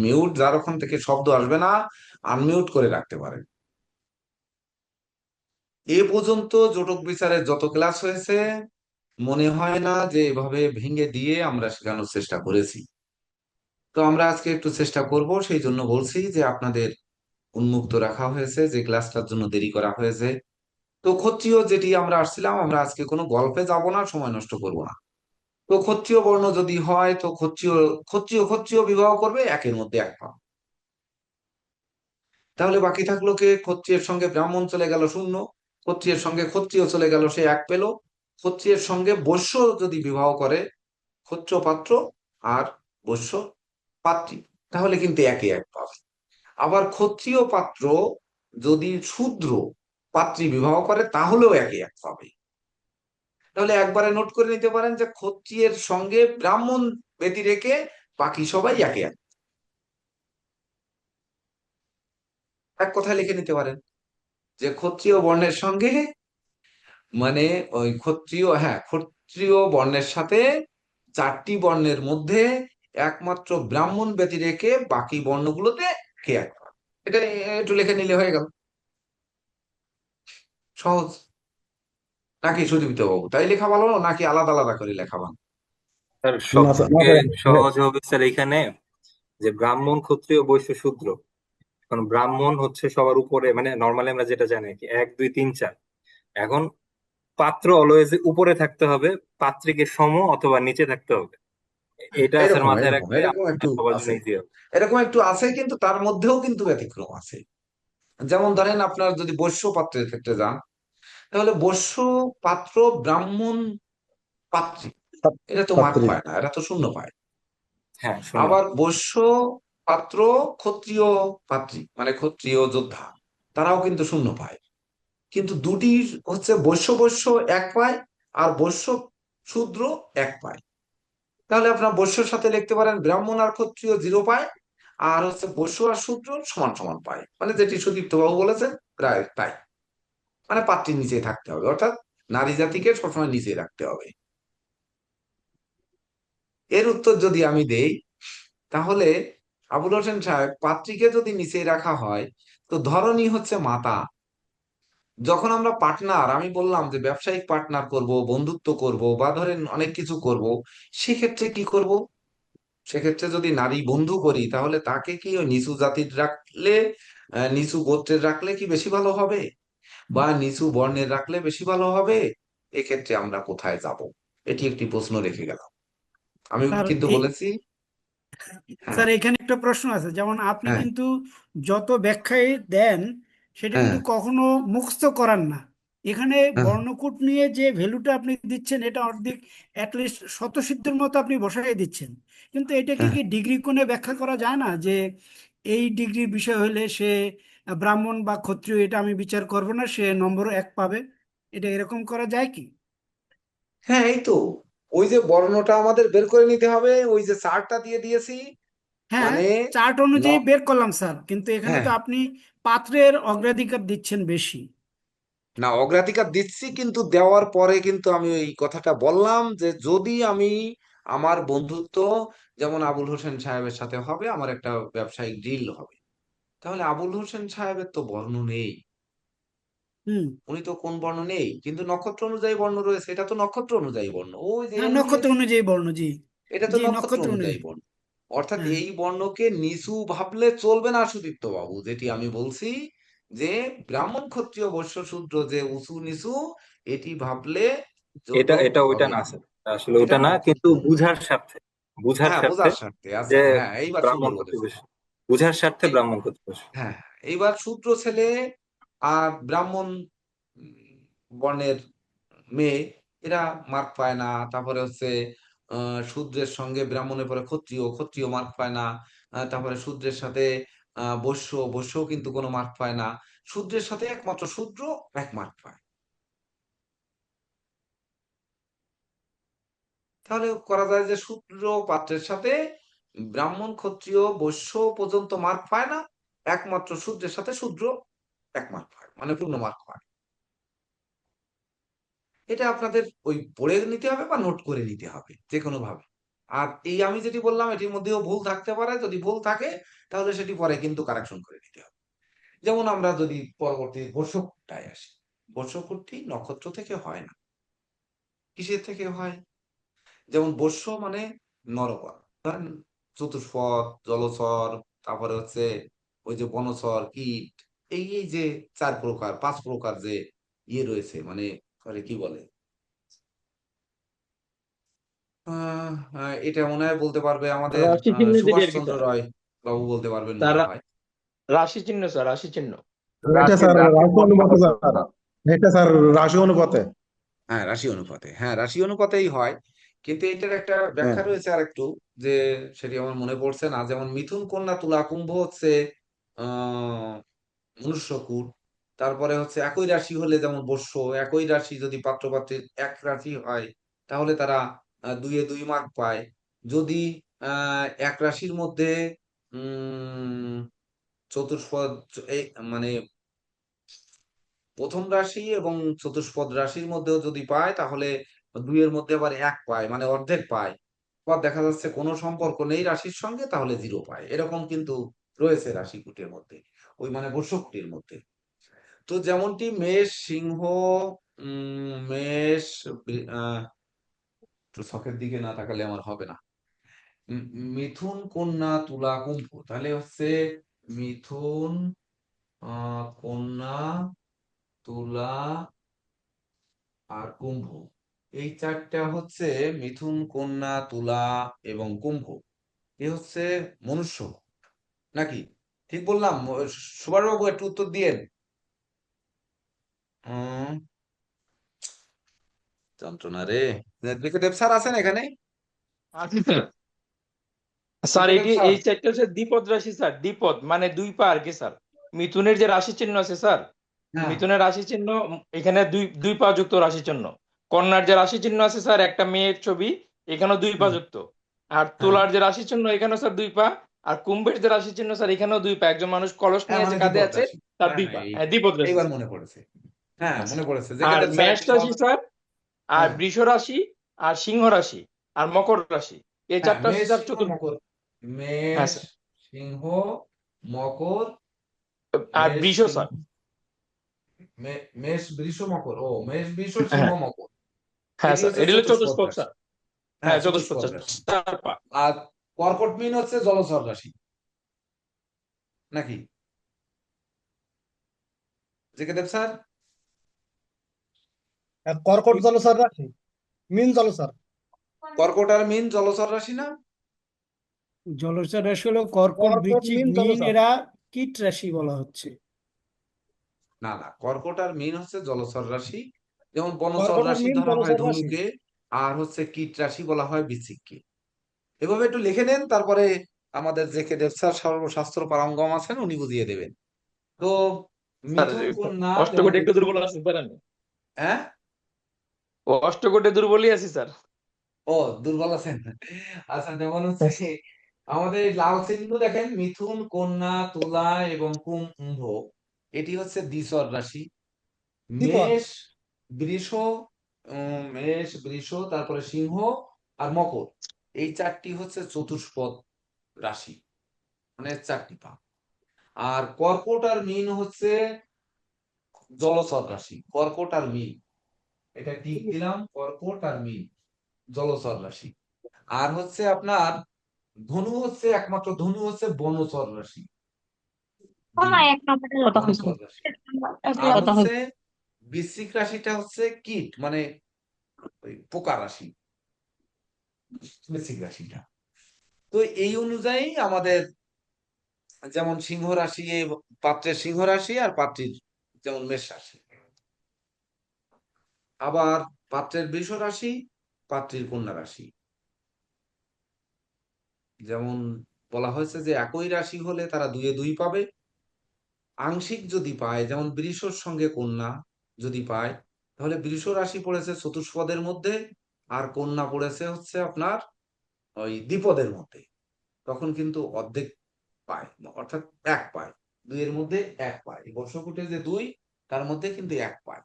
মিউট, যার ওখান থেকে শব্দ আসবে না আনমিউট করে রাখতে পারেন। এ পর্যন্ত জটক বিচারের যত ক্লাস হয়েছে, মনে হয় না যে এভাবে ভেঙে দিয়ে আমরা শেখানোর চেষ্টা করেছি। তো আমরা আজকে একটু চেষ্টা করব, সেই জন্য বলছি যে আপনাদের উন্মুক্ত রাখা হয়েছে, যে ক্লাসটার জন্য দেরি করা হয়েছে। তো ক্ষত্রিয় যেটি আমরা আসছিলাম, আমরা আজকে কোনো গল্পে যাব না, সময় নষ্ট করব না। তো ক্ষত্রিয় বর্ণ যদি হয় তো ক্ষত্রিয় ক্ষত্রিয় ক্ষত্রিয় বিবাহ করবে, একের মধ্যে এক পাবে। তাহলে বাকি থাকলো কে? ক্ষত্রিয়ের সঙ্গে ব্রাহ্মণ চলে গেল শূন্য, ক্ষত্রিয়ের সঙ্গে ক্ষত্রিয় চলে গেল, সে এক পেল। ক্ষত্রিয়ের সঙ্গে বৈশ্য যদি বিবাহ করে, ক্ষত্রিয় পাত্র আর বৈশ্য পাত্রী, তাহলে কিন্তু একে এক পাবে। আবার ক্ষত্রিয় পাত্র যদি শূদ্র পাত্রী বিবাহ করে, তাহলেও একে এক পাবে। তাহলে একবারে নোট করে নিতে পারেন যে ক্ষত্রিয়ের সঙ্গে ব্রাহ্মণ ব্যতি রেখে বাকি সবাই একে এক। এক কথায় লিখে নিতে পারেন যে ক্ষত্রিয় বর্ণের সঙ্গে, মানে ওই ক্ষত্রিয়, হ্যাঁ, ক্ষত্রিয় বর্ণের সাথে চারটি বর্ণের মধ্যে একমাত্র ব্রাহ্মণ ব্যতি রেখে বাকি বর্ণগুলোতে কে এক পাবে। এটা একটু লিখে নিলে হয়ে গেল। সহজ নাকি সুদীপ্ত বাবু? তাই লেখা ভালো নাকি আলাদা আলাদা করে লেখা ভালো? স্যার না স্যার, না সবথেকে স্যার, সহজ হবে স্যার এখানে যে ব্রাহ্মণ ক্ষত্রিয় বৈশ্য শূদ্র। কারণ ব্রাহ্মণ হচ্ছে সবার উপরে, মানে নর্মালি আমরা যেটা জানি আর কি, 1 2 3 4। এখন পাত্র অলওয়েজ উপরে থাকতে হবে, পাত্রীকে সম অথবা নিচে থাকতে হবে। এটা স্যার এরকম মাথায় এরকম রাখলে এরকম একটু আপনার সবার জন্য আছে, ইজি হবে। এরকম একটু আছে, কিন্তু তার মধ্যেও কিন্তু ব্যতিক্রম আছে। যেমন ধরেন আপনার যদি বৈশ্য পাত্রের ক্ষেত্রে যান, তাহলে বৈশ্য পাত্র ব্রাহ্মণ পাত্রী, এটা তো মার্ক ছাত্রী। পায় না, এটা তো শূন্য পায়। হ্যাঁ, শূন্য। আবার বৈশ্য পাত্র ক্ষত্রিয় পাত্রী, মানে ক্ষত্রিয় যোদ্ধা, তারাও কিন্তু শূন্য পায়। কিন্তু দুটি হচ্ছে বৈশ্য বৈশ্য এক পায়, আর বৈশ্য শূদ্র এক পায়। তাহলে আপনার বৈশ্যর সাথে লিখতে পারেন ব্রাহ্মণ আর ক্ষত্রিয় 0 পায়, আর হচ্ছে বৈশ্য আর শূদ্র সমান সমান পায়, মানে যেটি সুদীপ্ত বাবু বলেছেন প্রায় তাই। মানে পাত্রীর নিচেই থাকতে হবে, অর্থাৎ নারী জাতিকে সবসময় নিচে রাখতে হবে। এর উত্তর যদি আমি দেই, তাহলে আবুল হোসেন সাহেব, পাত্রীকে যদি নিচে রাখা হয়, তো ধরনী হচ্ছে মাতা। যখন আমরা পার্টনার, আমি বললাম যে ব্যবসায়িক পার্টনার করব, বন্ধুত্ব করব, বা ধরেন অনেক কিছু করব, সেক্ষেত্রে কি করব? সেক্ষেত্রে যদি নারী বন্ধু করি, তাহলে তাকে কি ওই নিচু জাতির রাখলে, নিচু গোত্রের রাখলে কি বেশি ভালো হবে, বা নিচু বর্ণের রাখলে বেশি ভালো হবে? এক্ষেত্রে আমরা কোথায় যাব? এটি একটি প্রশ্ন রেখে গেলাম। আমি স্যার কিন্তু এই বলেছি, হ্যাঁ স্যার এখানে একটা প্রশ্ন আছে, যেমন আপনি হ্যাঁ কিন্তু যত ব্যাখ্যায় দেন সেটা হ্যাঁ কিন্তু কখনো মুখস্থ করান না। এখানে হ্যাঁ বর্ণকূট নিয়ে যে ভ্যালুটা আপনি দিচ্ছেন, এটা অর্ধেক অ্যাটলিস্ট শতসিদ্ধের মতো আপনি বসাই দিচ্ছেন। কিন্তু এটাকে হ্যাঁ। কি ডিগ্রি কোণে ব্যাখ্যা করা যায় না, যে এই ডিগ্রির বিষয় হলে সে ব্রাহ্মণ বা ক্ষত্রিয়, এটা আমি বিচার করব না, সে নম্বর 1 পাবে? এটা এরকম করা যায় কি? হ্যাঁ, এই তো, ওই যে বর্ণটা আমাদের বের করে নিতে হবে, ওই যে চার্টটা দিয়ে দিয়েছি, হ্যাঁ, মানে চার্ট ন অনুযায়ী বের করলাম স্যার, কিন্তু এখানে হ্যাঁ, তো আপনি পাত্রের অগ্রাধিকার দিচ্ছেন বেশি। না অগ্রাধিকার দিচ্ছি, কিন্তু দেওয়ার পরে কিন্তু আমি এই কথাটা বললাম যে যদি আমি আমার বন্ধুত্ব যেমন আবুল হোসেন সাহেবের সাথে হবে, আমার একটা ব্যবসায়িক ডিল হবে, তাহলে আবুল হোসেন সাহেবের তো বর্ণ নেই, হুম। উনি তো কোন বর্ণ নেই, কিন্তু নক্ষত্র অনুযায়ী বর্ণ রয়েছে, এটা তো নক্ষত্র অনুযায়ী বর্ণ, ওই যে হ্যাঁ, এন নক্ষত্র দিয়েছি, অনুযায়ী বর্ণ, জি। এটা তো জি, নক্ষত্র নক্ষত্র অনুযায়ী অনুযায়ী। বর্ণ। অর্থাৎ হ্যাঁ। এই বর্ণকে নিচু ভাবলে চলবে না সুদীপ্ত বাবু, যেটি আমি বলছি, যে ব্রাহ্মণ ক্ষত্রিয় বৈশ্য শূদ্র যে উঁচু নিচু, এটি ভাবলে এটা যোজক এটা ওইটা হবে না না। স্যার, আসলে এটা ওইটা না, কিন্তু নক্ষত্র অনুযায়ী। বুঝার স্বার্থে, বুঝার হ্যাঁ, স্বার্থে বোঝার স্বার্থে, যে আচ্ছা, হ্যাঁ, এইবার ব্রাহ্মণ সুন্দর বলেছে। প্রতিবেশী, বুঝার স্বার্থে এই, ব্রাহ্মণ প্রতিবেশী। হ্যাঁ, এইবার শূদ্র ছেলে আর ব্রাহ্মণ বর্ণের মেয়ে, এরা মার্ক পায় না। তারপরে হচ্ছে শূদ্রের সঙ্গে ব্রাহ্মণের পরে ক্ষত্রিয়, ক্ষত্রিয় মার্ক পায় না। তারপরে শূদ্রের সাথে বৈশ্য, বৈশ্যও কিন্তু কোনো মার্ক পায় না। শূদ্রের সাথে একমাত্র শূদ্র 1 মার্ক পায়। তাহলে করা যায় যে শূদ্র পাত্রের সাথে ব্রাহ্মণ ক্ষত্রিয় বৈশ্য পর্যন্ত মার্ক পায় না, একমাত্র শূদ্রের সাথে শূদ্র 1 মার্ক পায়, মানে পূর্ণ মার্ক পায়। এটা আপনাদের ওই পড়ে নিতে হবে বা নোট করে নিতে হবে, যে কোনো ভাবে। আর এই আমি যেটি বললাম, এটির মধ্যেও ভুল থাকতে পারে, যদি ভুল থাকে তাহলে সেটি পরে কিন্তু কারেকশন করে নিতে হবে। যেমন আমরা যদি পরবর্তী বর্ষকটায় আসি, বর্ষকটি নক্ষত্র থেকে হয় না, কিসের থেকে হয়? যেমন বর্ষ মানে নরপদ, ধরেন চতুষ্পদ, জলচর, তারপরে হচ্ছে ওই যে বনচর, কীট, এই যে 4 প্রকার 5 প্রকার যে ইয়ে রয়েছে, মানে কি বলে, এটা মনে হয় বলতে পারবে আমাদের রাশি চিহ্ন যেটা আর কি সুভাষচন্দ্র স্যার। রায় বাবু বলতে পারবেন স্যার মনে হয়। রাশি চিহ্ন স্যার, রাশি চিহ্ন। এটা রাশি স্যার রাশি রাশি অনুপাতে স্যার, এটা স্যার রাশি অনুপাতে। হ্যাঁ, রাশি অনুপাতে, হ্যাঁ রাশি অনুপাতেই হয়। কিন্তু এটার একটা হ্যাঁ ব্যাখ্যা রয়েছে আর একটু, যে সেটি আমার মনে পড়ছে না। যেমন মিথুন, কন্যা, তুলা, কুম্ভ হচ্ছে আহ মনুষ্যকূট। তারপরে হচ্ছে একই রাশি হলে যেমন বর্ষ, একই রাশি যদি পাত্রপাত্রীর এক রাশি হয় তাহলে তারা 2-2 মার্ক পায়। যদি এক রাশির মধ্যে উম চতুষ্পদ, এই মানে প্রথম রাশি এবং চতুষ্পদ রাশির মধ্যেও যদি পায় তাহলে 2-এর মধ্যে আবার 1 পায়, মানে অর্ধেক পায়। আবার দেখা যাচ্ছে কোনো সম্পর্ক নেই রাশির সঙ্গে, তাহলে 0 পায়। এরকম কিন্তু রয়েছে রাশিকুটের মধ্যে, ওই মানে বর্ষকুটির মধ্যে। তো যেমনটি মেষ, সিংহ, মেষ, একটু শখের দিকে না তাকালে আমার হবে না। মিথুন, কন্যা, তুলা, কুম্ভ, তাহলে হচ্ছে মিথুন, কন্যা, তুলা আর কুম্ভ। এই 4টা হচ্ছে মিথুন, কন্যা, তুলা এবং কুম্ভ। এ হচ্ছে মনুষ্য, নাকি ঠিক বললাম? সুভাষবাবু একটু উত্তর দিয়েন। উম যন্ত্রণা রে। দেব স্যার আছেন এখানে? আচ্ছা স্যার। স্যার দেব এটি স্যার, এই চারটা হচ্ছে দ্বিপদ রাশি স্যার, দ্বিপদ মানে 2 পা আর কি স্যার। মিথুনের যে রাশি চিহ্ন আছে স্যার, হ্যাঁ মিথুনের রাশি চিহ্ন এখানে 2 পা যুক্ত রাশি চিহ্ন। কন্যার যে রাশি চিহ্ন আছে স্যার, একটা মেয়ের ছবি, এখানেও 2 পা হ্যাঁ যুক্ত। আর হ্যাঁ তুলার যে রাশি চিহ্ন এখানেও স্যার 2 পা। আর কুম্ভের যে রাশি চিহ্ন স্যার, এখানেও 2 পা। একজন মানুষ কলস হ্যাঁ, নিয়ে আছে, মানে কাঁধে দ্বিপদ আছে, রাশি। তার হ্যাঁ 2 পা, হ্যাঁ, হ্যাঁ দ্বিপদ রাশি এইবার স্যার। মনে পড়েছে। হ্যাঁ আচ্ছা। মনে পড়েছে, আর দেব স্যার মেষ একটু রাশি স্যার, আর হ্যাঁ বৃষ রাশি, আর সিংহ রাশি, আর মকর রাশি, এই হ্যাঁ, 4টা রাশি মেষ, স্যার সিংহ, চতুর্থ। মকর। হ্যাঁ মেষ, স্যার। সিংহ, মকর। আর মেষ, বৃষ সিংহ, স্যার। মেষ, বৃষ, মকর। ও মেষ, বৃষ, সিংহ, হ্যাঁ মকর। হ্যাঁ এটি স্যার, হচ্ছে এটি হলো চতুষ্পদ চতুষ্পদ রাশি। স্যার। হ্যাঁ, হ্যাঁ চতুষ্পদ চতুষ্পদ স্যার, রাশি। 4 পা। আর কর্কট, মীন হচ্ছে জলচর রাশি, নাকি জেকে দেব স্যার? আর কর্কট জলচর রাশি, মীন জলচর। কর্কট আর মীন জলচর রাশি না? জলচর রাশি হলো কর্কট, কর্কট বৃশ্চিক, মীন মীন, জলচর। এরা কীট রাশি বলা হচ্ছে। না না, কর্কট আর মীন হচ্ছে জলচর রাশি। যেমন বনচর কর্কট আর রাশি মীন ধরা হয় জলচর রাশি। ধনুকে, আর হচ্ছে কীট রাশি বলা হয় বৃশ্চিককে। এভাবে একটু লিখে নেন, তারপরে আমাদের জেকে দেব স্যার সর্বশাস্ত্র পারঙ্গম আছেন, উনি বুঝিয়ে দেবেন। তো স্যার মিথুন, কন্যা, যেমন অষ্টকোটি একটু মিথুন, দুর্বল আছে স্যার আমি। হ্যাঁ, ও অষ্টকোটি দুর্বলই আছি স্যার। ও দুর্বল আছেন। আচ্ছা, যেমন হচ্ছে আমাদের এই লাল চিহ্ন দেখেন, মিথুন, কন্যা, তুলা এবং কুম্ভ, এটি হচ্ছে দ্বিচর রাশি। দ্বিপদ। মেষ, বৃষ, মেষ, বৃষ, তারপরে সিংহ আর মকর, এই 4টি হচ্ছে চতুষ্পদ রাশি, মানে 4টি পা। আর কর্কট আর মীন হচ্ছে জলচর রাশি। কর্কট আর মীন, এটা টিক দিলাম, কর্কট আর মীন জলচর রাশি। আর হচ্ছে আপনার ধনু হচ্ছে, একমাত্র ধনু হচ্ছে বনচর রাশি, বনচর রাশি। আর হচ্ছে বৃশ্চিক রাশিটা হচ্ছে কীট, মানে ওই পোকা রাশি, বৃশ্চিক রাশিটা। তো এই অনুযায়ী আমাদের যেমন সিংহ রাশি, পাত্রের সিংহ রাশি আর পাত্রীর যেমন মেষ রাশি, আবার পাত্রের বৃষ রাশি, পাত্রীর কন্যা রাশি। যেমন বলা হয়েছে যে একই রাশি হলে তারা 2-2 পাবে। আংশিক যদি পায়, যেমন বৃষর সঙ্গে কন্যা যদি পায়, তাহলে বৃষ রাশি পড়েছে চতুষ্পদের মধ্যে, আর কন্যা পড়েছে হচ্ছে আপনার ওই দ্বিপদের মধ্যে, তখন কিন্তু অর্ধেক পায়, অর্থাৎ 1 পায়। 2-এর মধ্যে 1 পায়, বর্ষকুটে যে 2, তার মধ্যে কিন্তু 1 পায়।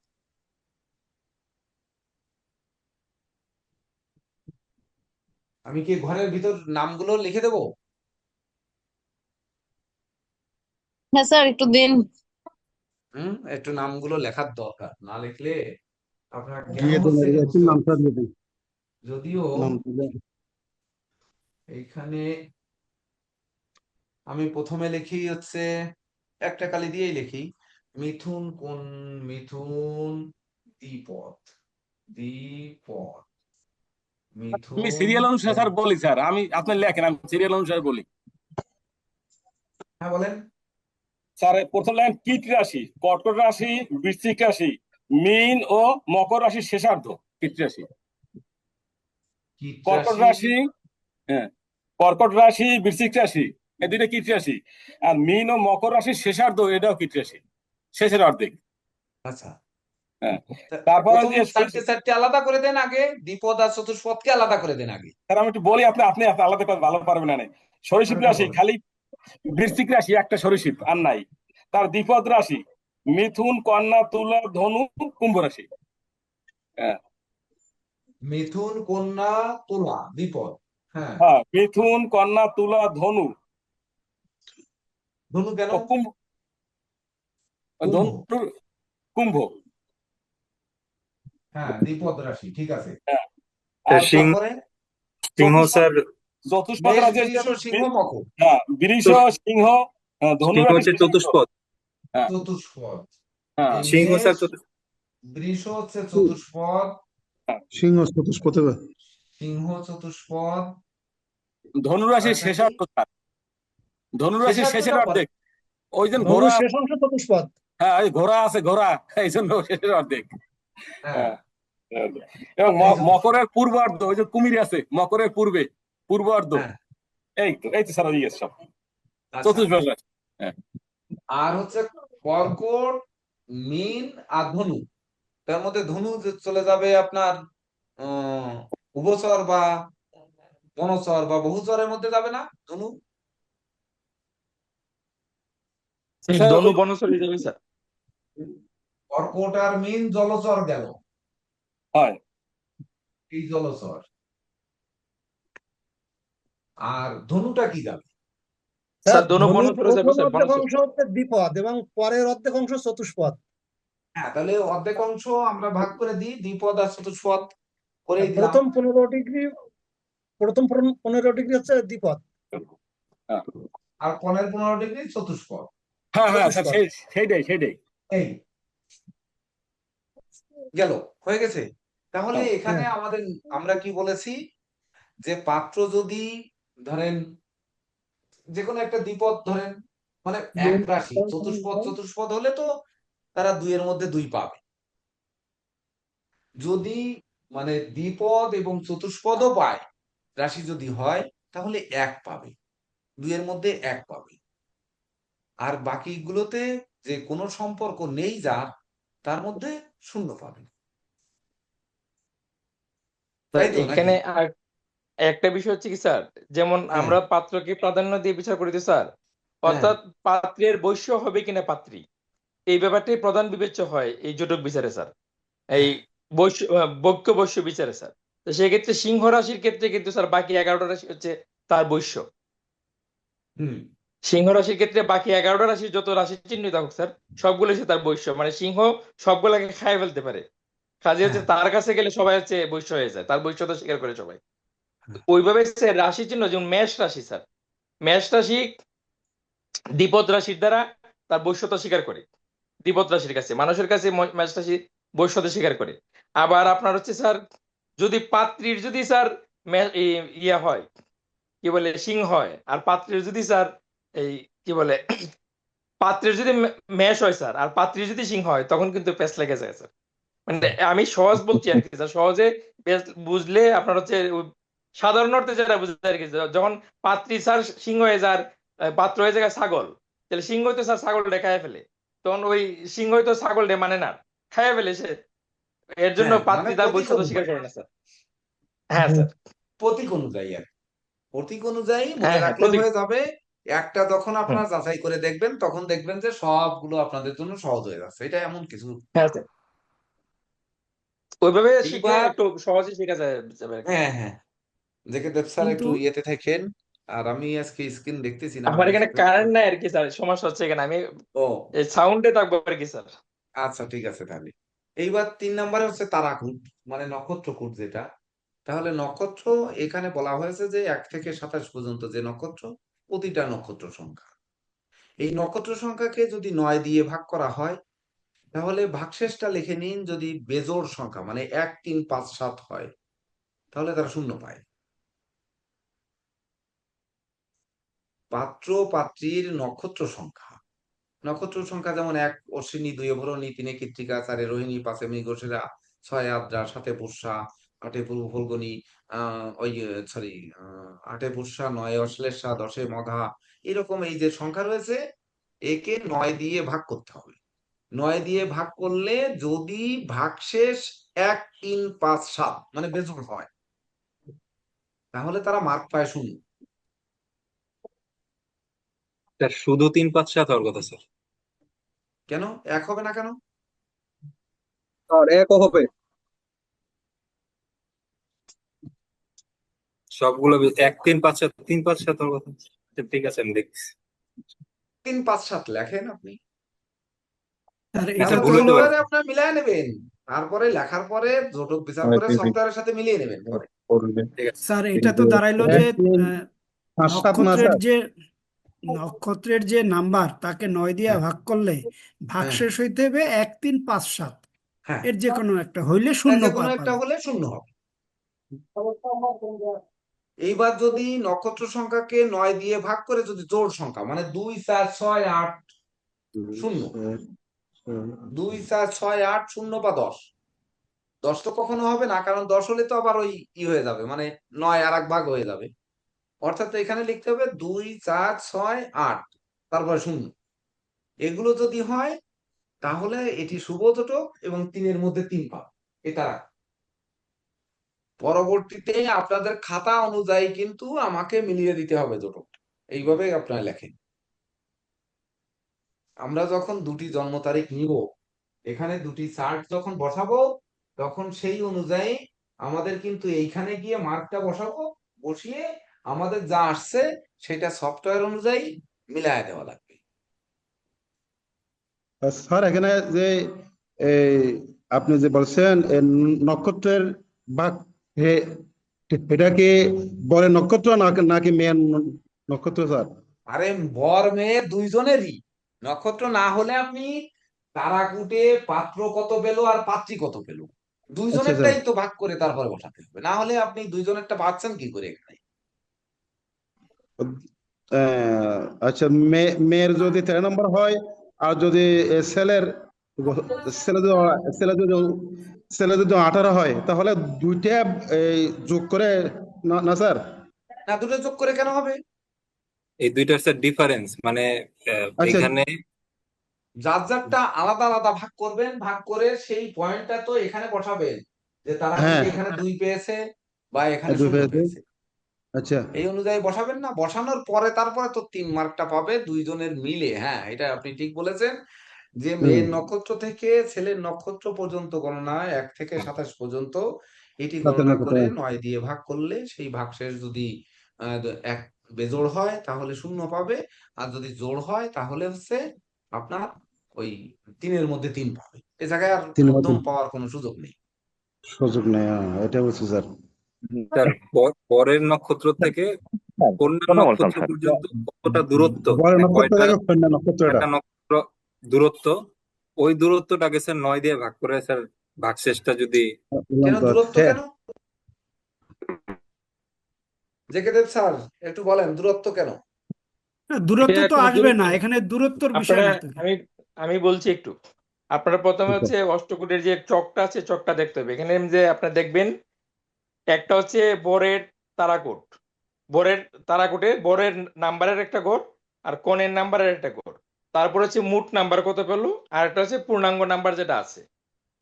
আমি কি ঘরের ভিতর নামগুলো লিখে দেবো? হ্যাঁ স্যার, একটু দিন। একটু নামগুলো লেখার দরকার, না লিখলে আপনার কেন দিয়ে দেন, হচ্ছে এটা একটু বুঝতে নামটা পারবেন না। দিয়ে দেন, যদিও নামটা দেন। এইখানে আমি প্রথমে লিখি হচ্ছে একটা কালি দিয়েই লিখি মিথুন কোন মিথুন দ্বিপদ দ্বিপদ আমি মিথুন সিরিয়াল অনুসারে কোন স্যার বলি স্যার, আমি আপনি লেখেন, আমি সিরিয়াল অনুসারে বলি। হ্যাঁ বলেন স্যার প্রথম লাইন কীট রাশি, কর্কট রাশি, বৃশ্চিক রাশি, মীন ও মকর রাশির শেষার্ধ। কীট রাশি, কীট কর্কট রাশি রাশি, হ্যাঁ, কর্কট রাশি, বৃশ্চিক রাশি, এই দুইটা কীট রাশি। আর মীন ও মকর রাশির শেষার্ধ, এটাও কীট রাশি, শেষের অর্ধেক। আচ্ছা হ্যাঁ, তারপরে প্রথম যে চারটে চারটে আলাদা করে দেন আগে দ্বিপদ আর চতুষ্পদকে আলাদা করে দেন আগে স্যার আমি একটু বলি, আপনি আপনি আপনি আলাদা করে ভালো পারবেন না। সরীসৃপ আরেকটা রাশি বলেন খালি বৃশ্চিক রাশি, একটা সরীসৃপ আর নাই। তার দ্বিপদ রাশি মিথুন, কন্যা, তুলা, ধনু, কুম্ভ রাশি। হ্যাঁ, মিথুন কন্যা তুলা দ্বিপদ হ্যাঁ হ্যাঁ, মিথুন, কন্যা, তুলা, ধনু ধনু কেন ও কুম্ভ। কুম্ভ ধনু, কুম্ভ। হ্যাঁ দ্বিপদ রাশি ঠিক আছে হ্যাঁ, তা আর সিংহ তারপরে সিংহ চতুষ্পদ, স্যার, চতুষ্পদ মেষ রাশি বৃষ সিংহ মকর হ্যাঁ, বৃষ, সিংহ, ধনু সিংহ রাশি হচ্ছে শেষার্ধ। চতুষ্পদ। হ্যাঁ, চতুষ্পদ হ্যাঁ, এই সিংহ স্যার মেষ বৃষ হচ্ছে চতুষ্পদ সিংহ চতুষ্পথে সিংহ চতুষ্পদ ধনু রাশির আরেকটা কি শেষার্ধ স্যার। ধনু রাশির শেষের শেষার্ধটা পরে অর্ধেক, ওই যে ধনুর ঘোড়া, শেষ অংশ চতুষ্পদ। হ্যাঁ ওই ঘোড়া আছে, ঘোড়া, এই জন্য শেষের অর্ধেক। হ্যাঁ হ্যাঁ, এবং এই চতুষ্পদ মকরের পূর্বার্ধ, ওই যে কুমির আছে মকরের পূর্বে, পূর্বার্ধ। হ্যাঁ এই তো স্যার ওই সব আচ্ছা চতুর্থ রাশি। হ্যাঁ, আর হচ্ছে কর্কট মীন আর ধনু তার মধ্যে ধনু যে চলে যাবে আপনার আহ উভচর বা বনচর বা বহুচরের মধ্যে যাবে না ধনু স্যার ধনু ওই বনচর হিসেবে স্যার। কর্কট আর মীন জলচর গেল হয়। এই জলচর আর ধনুটা কি যাবে স্যার ধনু ধনুর বনচরে যাবে প্রথম স্যার, অর্ধেক বনচর। অংশ হচ্ছে দ্বিপদ এবং পরের অর্ধেক অংশ চতুষ্পদ। হ্যাঁ তাহলে অর্ধেক অংশ আমরা ভাগ করে দিই দ্বিপদ আর চতুষ্পদ আর করেই দিলাম প্রথম 15 ডিগ্রি হচ্ছে দ্বিপদ, হ্যাঁ, আর পনের 15 ডিগ্রি চতুষ্পদ হ্যাঁ, হ্যাঁ স্যার, চতুষ্পদ। সেইটাই। এই গেল হয়ে গেছে তাহলে হ্যাঁ, এখানে হ্যাঁ, আমাদের আমরা কি বলেছি যে পাত্র যদি ধরেন যে কোনো একটা দ্বিপদ ধরেন মানে এক রাশি চতুষ্পদ চতুষ্পদ হলে তো তারা দুইয়ের মধ্যে দুই পাবে যদি মানে দ্বিপদ এবং চতুষ্পদও পায় রাশি যদি হয় তাহলে এক পাবে দুইয়ের মধ্যে এক পাবে আর বাকিগুলোতে যে কোনো সম্পর্ক নেই যার তার মধ্যে শূন্য পাবে স্যার তাই তো নাকি এখানে আর একটা বিষয় হচ্ছে কি স্যার, যেমন হ্যাঁ আমরা পাত্রকে প্রাধান্য দিয়ে বিচার করি তো স্যার, হ্যাঁ অর্থাৎ পাত্রের বৈশ্য হবে কিনা পাত্রী, এই ব্যাপারটাই প্রধান বিবেচ্য হয় এই জটক বিচারে স্যার, এই হ্যাঁ বৈক্য বৈশ্য বিচারে স্যার। তো সেক্ষেত্রে সিংহ রাশির ক্ষেত্রে কিন্তু স্যার বাকি 11টা রাশি হচ্ছে তার বৈশ্য। হুম সিংহ রাশির ক্ষেত্রে বাকি 11টা রাশি যত রাশি চিহ্নিত হোক স্যার, সবগুলো হচ্ছে তার বৈশ্য, মানে সিংহ সবগুলাকে খায় ফেলতে পারে। কাজে হচ্ছে হ্যাঁ তার কাছে গেলে সবাই হচ্ছে বৈশ্য হয়ে যায়, তার বৈশ্যতা স্বীকার করে সবাই। হ্যাঁ ওইভাবে স্যার রাশি চিহ্ন যেমন মেষ রাশি স্যার, মেষ রাশি দ্বিপদ রাশির দ্বারা তার বৈশ্যতা স্বীকার করে, দ্বিপদ রাশির কাছে মানুষের কাছে মেষ রাশি বৈশ্যতা স্বীকার করে। আবার আপনার হচ্ছে স্যার যদি পাত্রীর যদি স্যার ইয়া হয় কি বলে সিংহ হয়, আর পাত্রীর যদি স্যার এই কি বলে পাত্রের যদি মেষ হয় স্যার আর পাত্রীর যদি সিংহ হয় তখন কিন্তু পেঁচ লেগে যায় স্যার। মানে আমি সহজ বলছি আর কি স্যার, সহজে বুঝলে আপনার হচ্ছে সাধারণ অর্থে যেটা বুঝতে আর কি, যখন পাত্রী স্যার সিংহ হয়ে যার পাত্র হয়ে যায় ছাগল, তাহলে সিংহ তো স্যার ছাগলটা খাইয়া ফেলে, তখন ওই সিংহ তো ছাগলটা মানে না, খাইয়া ফেলে সে, এর জন্য হ্যাঁ মানে পাত্রী তার প্রতীক বৈশ্যতা স্বীকার অনুযায়ী করে না স্যার। হ্যাঁ স্যার। প্রতীক অনুযায়ী আর কি। প্রতীক অনুযায়ী মনে হ্যাঁ হ্যাঁ রাখলে প্রতীক। হয়ে যাবে একটা যখন হুম, আপনারা যাচাই করে দেখবেন তখন দেখবেন যে সবগুলো আপনাদের জন্য সহজ হয়ে যাচ্ছে এটা এমন কিছু হ্যাঁ স্যার, ওইভাবে শিখলে এইবার একটু সহজে শেখা যায় যাবে আর কি। হ্যাঁ হ্যাঁ দেখে দেব স্যার কিন্তু একটু ইয়েতে থাকেন আর আমি আজকে স্ক্রিন দেখতেছি না আমার এখানে বসে থাকবো কারেন্ট নাই আর কি স্যার, সমস্যা হচ্ছে এখানে আমি ও এই সাউন্ডে থাকবো আর কি স্যার। আচ্ছা ঠিক আছে তাহলে এইবার 3 নম্বরে হচ্ছে তারাকুট মানে নক্ষত্রকূট যেটা তাহলে নক্ষত্র এখানে বলা হয়েছে যে 1 থেকে 27 পর্যন্ত যে নক্ষত্র প্রতিটা নক্ষত্র সংখ্যা। এই নক্ষত্র সংখ্যাকে যদি 9 দিয়ে ভাগ করা হয় তাহলে ভাগশেষটা লিখে নিন, যদি বেজোড় সংখ্যা মানে 1 3 5 7 হয় তাহলে তারা শূন্য পায়। পাত্র পাত্রীর নক্ষত্র সংখ্যা যেমন 1 অশ্বিনী, 2 ভরণী, 3 কৃত্তিকা, 4 রোহিণী, 5 মৃগশিরা, 6 আদ্রা, 7 পুষ্যা, 8 পূর্ব ফল্গুনী, সরি 8 পুষ্যা, 9 অশ্লেষা, 10 মঘা, এরকম এই যে সংখ্যা রয়েছে একে 9 দিয়ে ভাগ করতে হবে। 9 দিয়ে ভাগ করলে যদি ভাগশেষ 1 3 5 7 মানে বেজোড় হয় তাহলে তারা মার্ক পায় 0। এটা শুধু 3 5 7 হওয়ার কথা স্যার। কেন 1 হবে না কেন? আর একও হবে। সবগুলো 1 3 5 7 3 5 7 হওয়ার কথা। আচ্ছা, ঠিক আছে, আমি দেখছি। 3 5 7 লেখেন আপনি, স্যার না এটা স্যার, তারপর ভুল তো হতে পারে। সফটওয়্যারে আপনার মিলায় নেবেন, তারপরে লেখার পরে জোটক বিচার করে সফটওয়্যারের সাথে মিলিয়ে নেবেন পরে। ঠিক আছে। স্যার এটা তো দাঁড়াইলো যে 1 3 5 7 না নক্ষত্রের স্যার? যে নক্ষত্রের যে নাম্বার তাকে 9 দিয়ে হ্যাঁ ভাগ করলে হ্যাঁ ভাগশেষ হইতে হবে 1 3 5 7, হ্যাঁ, এর যে কোনো একটা হইলে শূন্য যে কোনো একটা পাবে। হলে 0 হবে। এইবার যদি নক্ষত্র সংখ্যাকে 9 দিয়ে ভাগ করে যদি জোড় সংখ্যা মানে 2 4 6 8 0, 2 4 6 8 0 বা 10, 10 তো কখনো হবে না, কারণ 10 হলে তো আবার ওই হয়ে যাবে, মানে 9 আর এক ভাগ হয়ে যাবে। অর্থাৎ এখানে লিখতে হবে 2 4 6 8 তারপরে 0। এগুলো যদি হয় তাহলে এটি শুভ জোটক এবং 3-এর মধ্যে 3 পাবে। এটা রাখুন। পরবর্তীতে আপনাদের খাতা অনুযায়ী কিন্তু আমাকে মিলিয়ে দিতে হবে জোটক, এইভাবে আপনারা লেখেন। আমরা যখন দুটি জন্ম তারিখ নিব, এখানে দুটি চার্ট যখন বসাবো তখন সেই অনুযায়ী আমাদের কিন্তু এইখানে গিয়ে মার্কটা বসাবো, বসিয়ে আমাদের যা আসছে সেটা সফটওয়্যার অনুযায়ী মিলায় দেওয়া লাগবে। স্যার এখানে যে এই আপনি যে বলছেন নক্ষত্রের ভাগ, এটা কি বড় নক্ষত্র নাকি মেন নক্ষত্র স্যার? আরে বর মেয়ে দুইজনেরই নক্ষত্র না হলে আপনি তারাকুটে পাত্র কত পেলো আর পাত্রী কত পেলো আচ্ছা দুইজনেরটাই তো ভাগ করে তারপরে বসাতে হবে, না হলে আপনি দুইজনেরটা পাচ্ছেন কি করে এখানে? আচ্ছা, মেয়ের যদি 13 নম্বর হয় আর যদি ছেলের ছেলে যদি ছেলে যদি ছেলে যদি 18 হয় তাহলে দুইটা এই যোগ করে না স্যার? না, দুটো যোগ করে কেন হবে? এই দুইটার স্যার ডিফারেন্স মানে আচ্ছা এখানে যার যারটা আলাদা আলাদা ভাগ করবেন, ভাগ করে সেই পয়েন্টটা তো এখানে বসাবেন যে তারাকুটে হ্যাঁ, এখানে 2 পেয়েছে বা এখানে দুই 0 পেয়েছে। পেয়েছে, আচ্ছা এই অনুযায়ী বসাবেন না। বসানোর পরে তারপরে তো 3 মার্কটা পাবে দুইজনের মিলে। হ্যাঁ, এটা আপনি ঠিক বলেছেন যে মেয়ের নক্ষত্র থেকে ছেলের নক্ষত্র পর্যন্ত গণনা 1 থেকে 27 পর্যন্ত এটি গণনা করে 9 দিয়ে ভাগ করলে সেই ভাগশেষ যদি এক বেজোড় হয় তাহলে 0 পাবে, আর যদি জোড় হয় তাহলে হচ্ছে আপনার ওই 3-এর মধ্যে 3 পাবে। এ জায়গায় আর 3 মধ্যম পাওয়ার কোনো সুযোগ নেই। সুযোগ নেই, এটা বলছি স্যার। স্যার বরের নক্ষত্র থেকে কন্যা নক্ষত্র পর্যন্ত কতটা দূরত্ব, বড় মানে নক্ষত্র কয়টা থেকে কন্যা নক্ষত্রটা কয়টা নক্ষত্র দূরত্ব, ওই দূরত্বটাকে স্যার 9 দিয়ে ভাগ করে স্যার ভাগশেষটা যদি কেন দূরত্ব হ্যাঁ, কেন? জেকে দেব স্যার একটু বলেন দূরত্ব কেন? না, দূরত্ব এটা তো কোনো আসবে না, এখানে দূরত্বর বিষয় আপনারা না তো। আমি বলছি একটু। আপনারা প্রথমে হচ্ছে অষ্টকূটের যে চকটা আছে চকটা দেখতে হবে। এখানে যে আপনারা দেখবেন একটা হচ্ছে বরের তারাকুট, বরের তারাকুটে বরের নাম্বারের একটা ঘর আর কনের নাম্বারের একটা ঘর, তারপর হচ্ছে মোট নাম্বার কত পেলো, আর একটা হচ্ছে পূর্ণাঙ্গ নাম্বার যেটা আছে।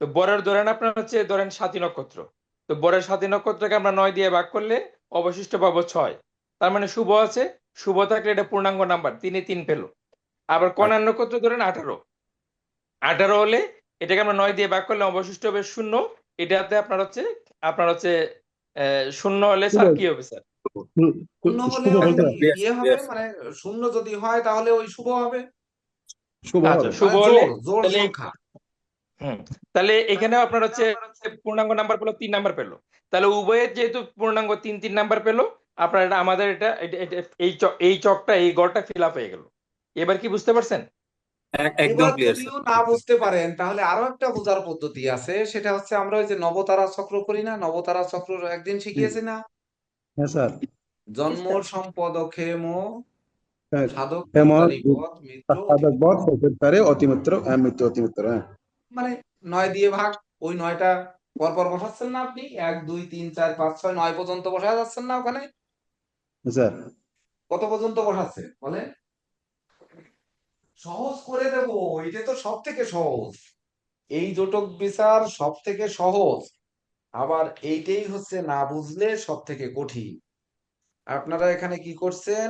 তো বরের ধরেন আপনার হচ্ছে ধরেন 7 নক্ষত্র, তো বরের 7 নক্ষত্রকে আমরা 9 দিয়ে ভাগ করলে অবশিষ্ট পাবো 6, তার মানে শুভ আছে, শুভ থাকলে এটা পূর্ণাঙ্গ নাম্বার 3 3 পেলো। আবার কন্যা নক্ষত্র ধরেন 18, 18 হলে এটাকে আমরা 9 দিয়ে ভাগ করলে অবশিষ্ট হবে 0, এটাতে আপনার হচ্ছে 0 হলে স্যার কি হবে স্যার? 0 হলে শুভ ওই বলতে হবে, মানে 0 যদি হয় তাহলে ওই শুভ হবে, শুভ আচ্ছা, হবে। শুভ মানে হলে জোড় তাহলে সংখ্যা। তাহলে এখানেও আপনার হচ্ছে পূর্ণাঙ্গ নাম্বার পেলো, 3 নাম্বার পেলো, তাহলে উভয়ের যেহেতু পূর্ণাঙ্গ 3 3 নাম্বার পেলো, আপনার এটা আমাদের এই চকটা এই গড়টা ফিল আপ হয়ে গেল। এবার কি বুঝতে পারছেন? একদম এবার ক্লিয়ার যদিও স্যার। না বুঝতে পারেন তাহলে আরো একটা বোঝার পদ্ধতি আছে, সেটা হচ্ছে আমরা ওই যে নবতারা চক্র করি না, নবতারা চক্র একদিন শিখিয়েছি না, হ্যাঁ স্যার। জন্ম সম্পদ ক্ষেম হ্যাঁ, সাধক হেমন মুক্তারি পথ মিত্র সাধক অতিমিত্র। বধ সত্যের অতিমিত্র, মৃত্যু অতিমিত্র, হ্যাঁ মানে 9 দিয়ে ভাগ, ওই 9টা পরপর বসাচ্ছেন না আপনি, 1 2 3 4 5 6 9 পর্যন্ত বসা যাচ্ছেন না ওখানে? স্যার। কত পর্যন্ত বসাচ্ছেন বলে? সহজ করে দেব, এটা তো সব থেকে সহজ, এই জটক বিচার সব থেকে সহজ, আবার এইটাই হচ্ছে না বুঝলে সব থেকে কঠিন। আপনারা এখানে কি করছেন?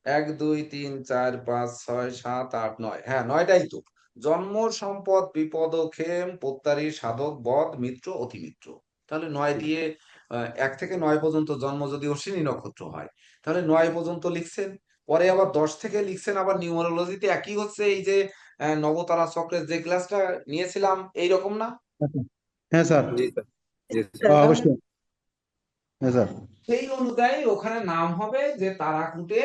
1 2 3 4 5 6 7 8 9, হ্যাঁ 9টাই তো। জন্ম সম্পদ বিপদ ক্ষেম পত্তারি সাধক বধ মিত্র অতিমিত্র। তাহলে 9 দিয়ে 1 থেকে 9 পর্যন্ত জন্ম যদি অশ্বিনী নক্ষত্র হয় তাহলে 9 পর্যন্ত লিখছেন, পরে আবার 10 থেকে লিখছেন। আবার নিউমারোলজিতে একই হচ্ছে, এই যে নবতারা চক্রের যে ক্লাসটা নিয়েছিলাম এইরকম না? হ্যাঁ স্যার। জি স্যার। জি স্যার। তাহলে অবশ্যই। হ্যাঁ স্যার। সেই অনুযায়ী ওখানে নাম হবে যে তারাকুটে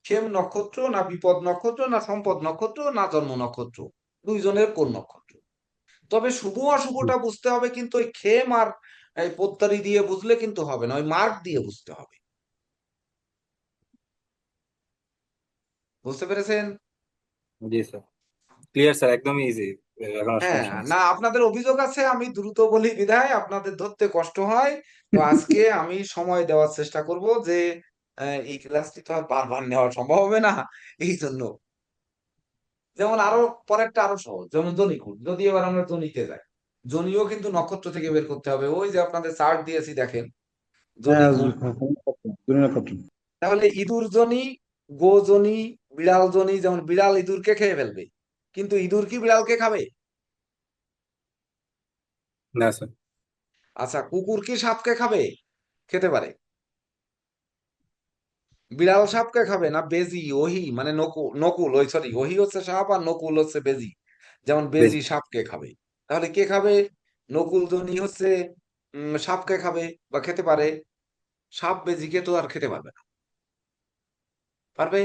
ক্ষেম নক্ষত্র না বিপদ নক্ষত্র না সম্পদ নক্ষত্র না জন্ম নক্ষত্র, দুইজনের কোন নক্ষত্র। তবে শুভ অশুভটা বুঝতে হবে, কিন্তু ওই ক্ষেম আর এই পোত্তারি দিয়ে বুঝলে কিন্তু হবে না, ওই মার্ক দিয়ে বুঝতে হবে। বুঝতে পেরেছেন? জি স্যার, ক্লিয়ার স্যার, একদমই ইজি, এখন আর হ্যাঁ, সমস্যা নেই না স্যার। আপনাদের অভিযোগ আছে আমি দ্রুত বলি বিধায় আপনাদের ধরতে কষ্ট হয়। তো আজকে আমি সময় দেওয়ার চেষ্টা করব যে এই ক্লাসটি তো আর বারবার নেওয়া সম্ভব হবে না, এই জন্য। যেমন আরো পরেরটা আরো সহজ, যেমন জনিকুল, যদি এবার আমরা জনিতে যাই, জনিও কিন্তু নক্ষত্র থেকে বের করতে হবে, ওই যে আপনাদের চার্ট দিয়েছি দেখেন, হ্যাঁ, জনিকুল। দুই নক্ষত্র। তাহলে ইঁদুর জনি, গো জনি, বিড়াল জনি, যেমন বিড়াল ইঁদুরকে খেয়ে ফেলবে, কিন্তু ইঁদুর কি বিড়ালকে খাবে? না স্যার। আচ্ছা, কুকুর কি সাপকে খাবে? খেতে পারে। বিড়াল সাপকে খাবে না বেজি ওহি, মানে নকুল, নকুল ওই সরি, ওহি হচ্ছে সাপ আর নকুল হচ্ছে বেজি, যেমন বেজি সাপকে খাবে। তাহলে কে খাবে? নকুল জনি হচ্ছে সাপকে খাবে বা খেতে পারে, সাপ বেজিকে তো আর খেতে পারবে না, পারবে?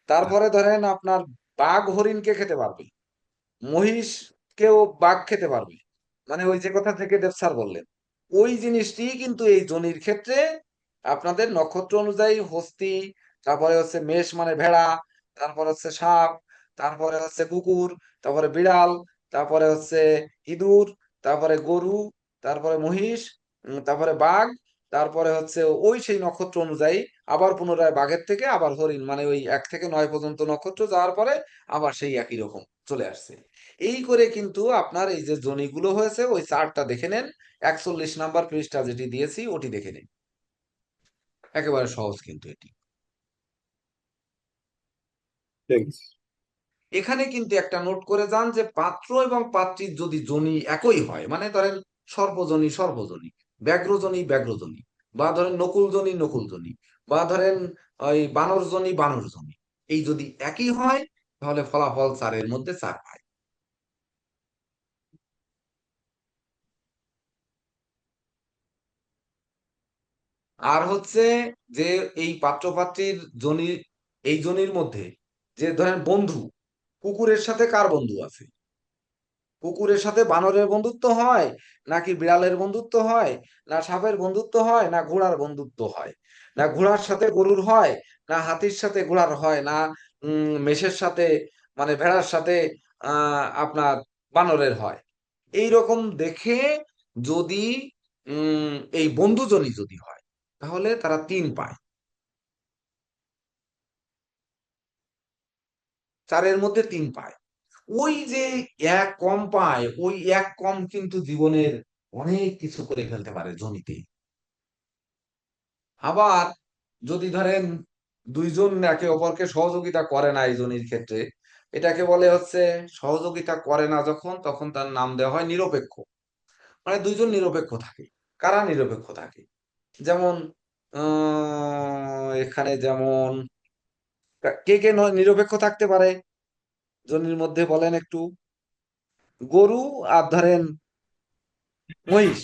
তারপরে ধরেন আপনার বাঘ হরিণকে খেতে পারবে, মহিষকেও বাঘ খেতে পারবে, মানে ওই যে কথা থেকে দেব স্যার বললেন, ওই জিনিসটি কিন্তু এই জনির ক্ষেত্রে আপনাদের নক্ষত্র অনুযায়ী হস্তি, তারপরে হচ্ছে মেষ মানে ভেড়া, তারপরে হচ্ছে সাপ, তারপরে হচ্ছে কুকুর, তারপরে বিড়াল, তারপরে হচ্ছে ইঁদুর, তারপরে গরু, তারপরে মহিষ, তারপরে বাঘ, তারপরে হচ্ছে ওই সেই নক্ষত্র অনুযায়ী আবার পুনরায় বাঘের থেকে আবার হরিণ, মানে ওই 1 থেকে 9 পর্যন্ত নক্ষত্র যাওয়ার পরে আবার সেই একই রকম চলে আসছে। এই করে কিন্তু আপনার এই যে জনিগুলো হয়েছে ওই চার্টটা দেখে নেন, 41 নাম্বার পৃষ্ঠা যেটি দিয়েছি ওটি দেখে নিন, একেবারে সহজ কিন্তু এটি। ঠিক আছে। এখানে কিন্তু একটা নোট করে যান যে পাত্র এবং পাত্রীর যদি জনি একই হয়, মানে ধরেন সর্পজনী সর্পজনী, ব্যাঘ্রজনী ব্যাঘ্রজনী, বা ধরেন নকুলজনী নকুলজনী, বা ধরেন ওই বানরজনী বানরজনী, এই যদি একই হয় তাহলে ফলাফল 4-এর মধ্যে 4 পায়। আর হচ্ছে যে এই পাত্র পাত্রীর জনি, এই জনির মধ্যে যে ধরেন বন্ধু, কুকুরের সাথে কার বন্ধু আছে? কুকুরের সাথে বানরের বন্ধুত্ব হয়, নাকি বিড়ালের বন্ধুত্ব হয়, না সাপের বন্ধুত্ব হয়, না ঘোড়ার বন্ধুত্ব হয়, না ঘোড়ার সাথে গরুর হয়, না হাতির সাথে ঘোড়ার হয়, না মেষের সাথে মানে ভেড়ার সাথে আপনার বানরের হয়? এই রকম দেখে যদি উম এই বন্ধুজনী যদি হয় তাহলে তারা 3 পায়, 4-এর মধ্যে 3 পায়। ওই যে 1 কম পায়, ওই 1 কম কিন্তু জীবনের অনেক কিছু করে ফেলতে পারে জনিতে। আবার যদি ধরেন দুইজন একে অপরকে সহযোগিতা করে না এই জনির ক্ষেত্রে, এটাকে বলে হচ্ছে সহযোগিতা করে না যখন, তখন তার নাম দেওয়া হয় নিরপেক্ষ। মানে দুইজন নিরপেক্ষ থাকে। কারা নিরপেক্ষ থাকে? যেমন এখানে যেমন কে কে নিরপেক্ষ থাকতে পারে জনির মধ্যে বলেন একটু? গরু আর ধরেন মহিষ,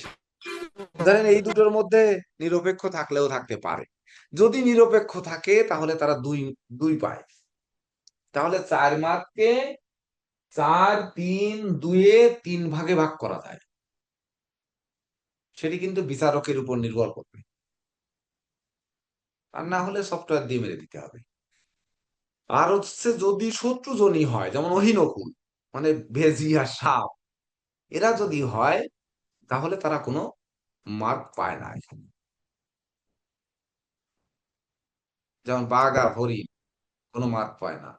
ধরেন এই দুটোর মধ্যে নিরপেক্ষ থাকলেও থাকতে পারে। যদি নিরপেক্ষ থাকে তাহলে তারা দুই দুই পায়। তাহলে 4 মার্ককে 4, 3, 2-এ 3 ভাগে ভাগ করা যায়। সেটি কিন্তু বিচারকের উপর নির্ভর করবে, আর না হলে সফটওয়্যার দিয়ে মেরে দিতে হবে। আর হচ্ছে যদি শত্রুজনী হয়, যেমন অহিনকুল মানে ভেজি আর সাপ, এরা যদি হয় তাহলে তারা কোনো মার্ক পায় না এখানে। যেমন বাঘ আর হরিণ কোনো মার্ক পায় না,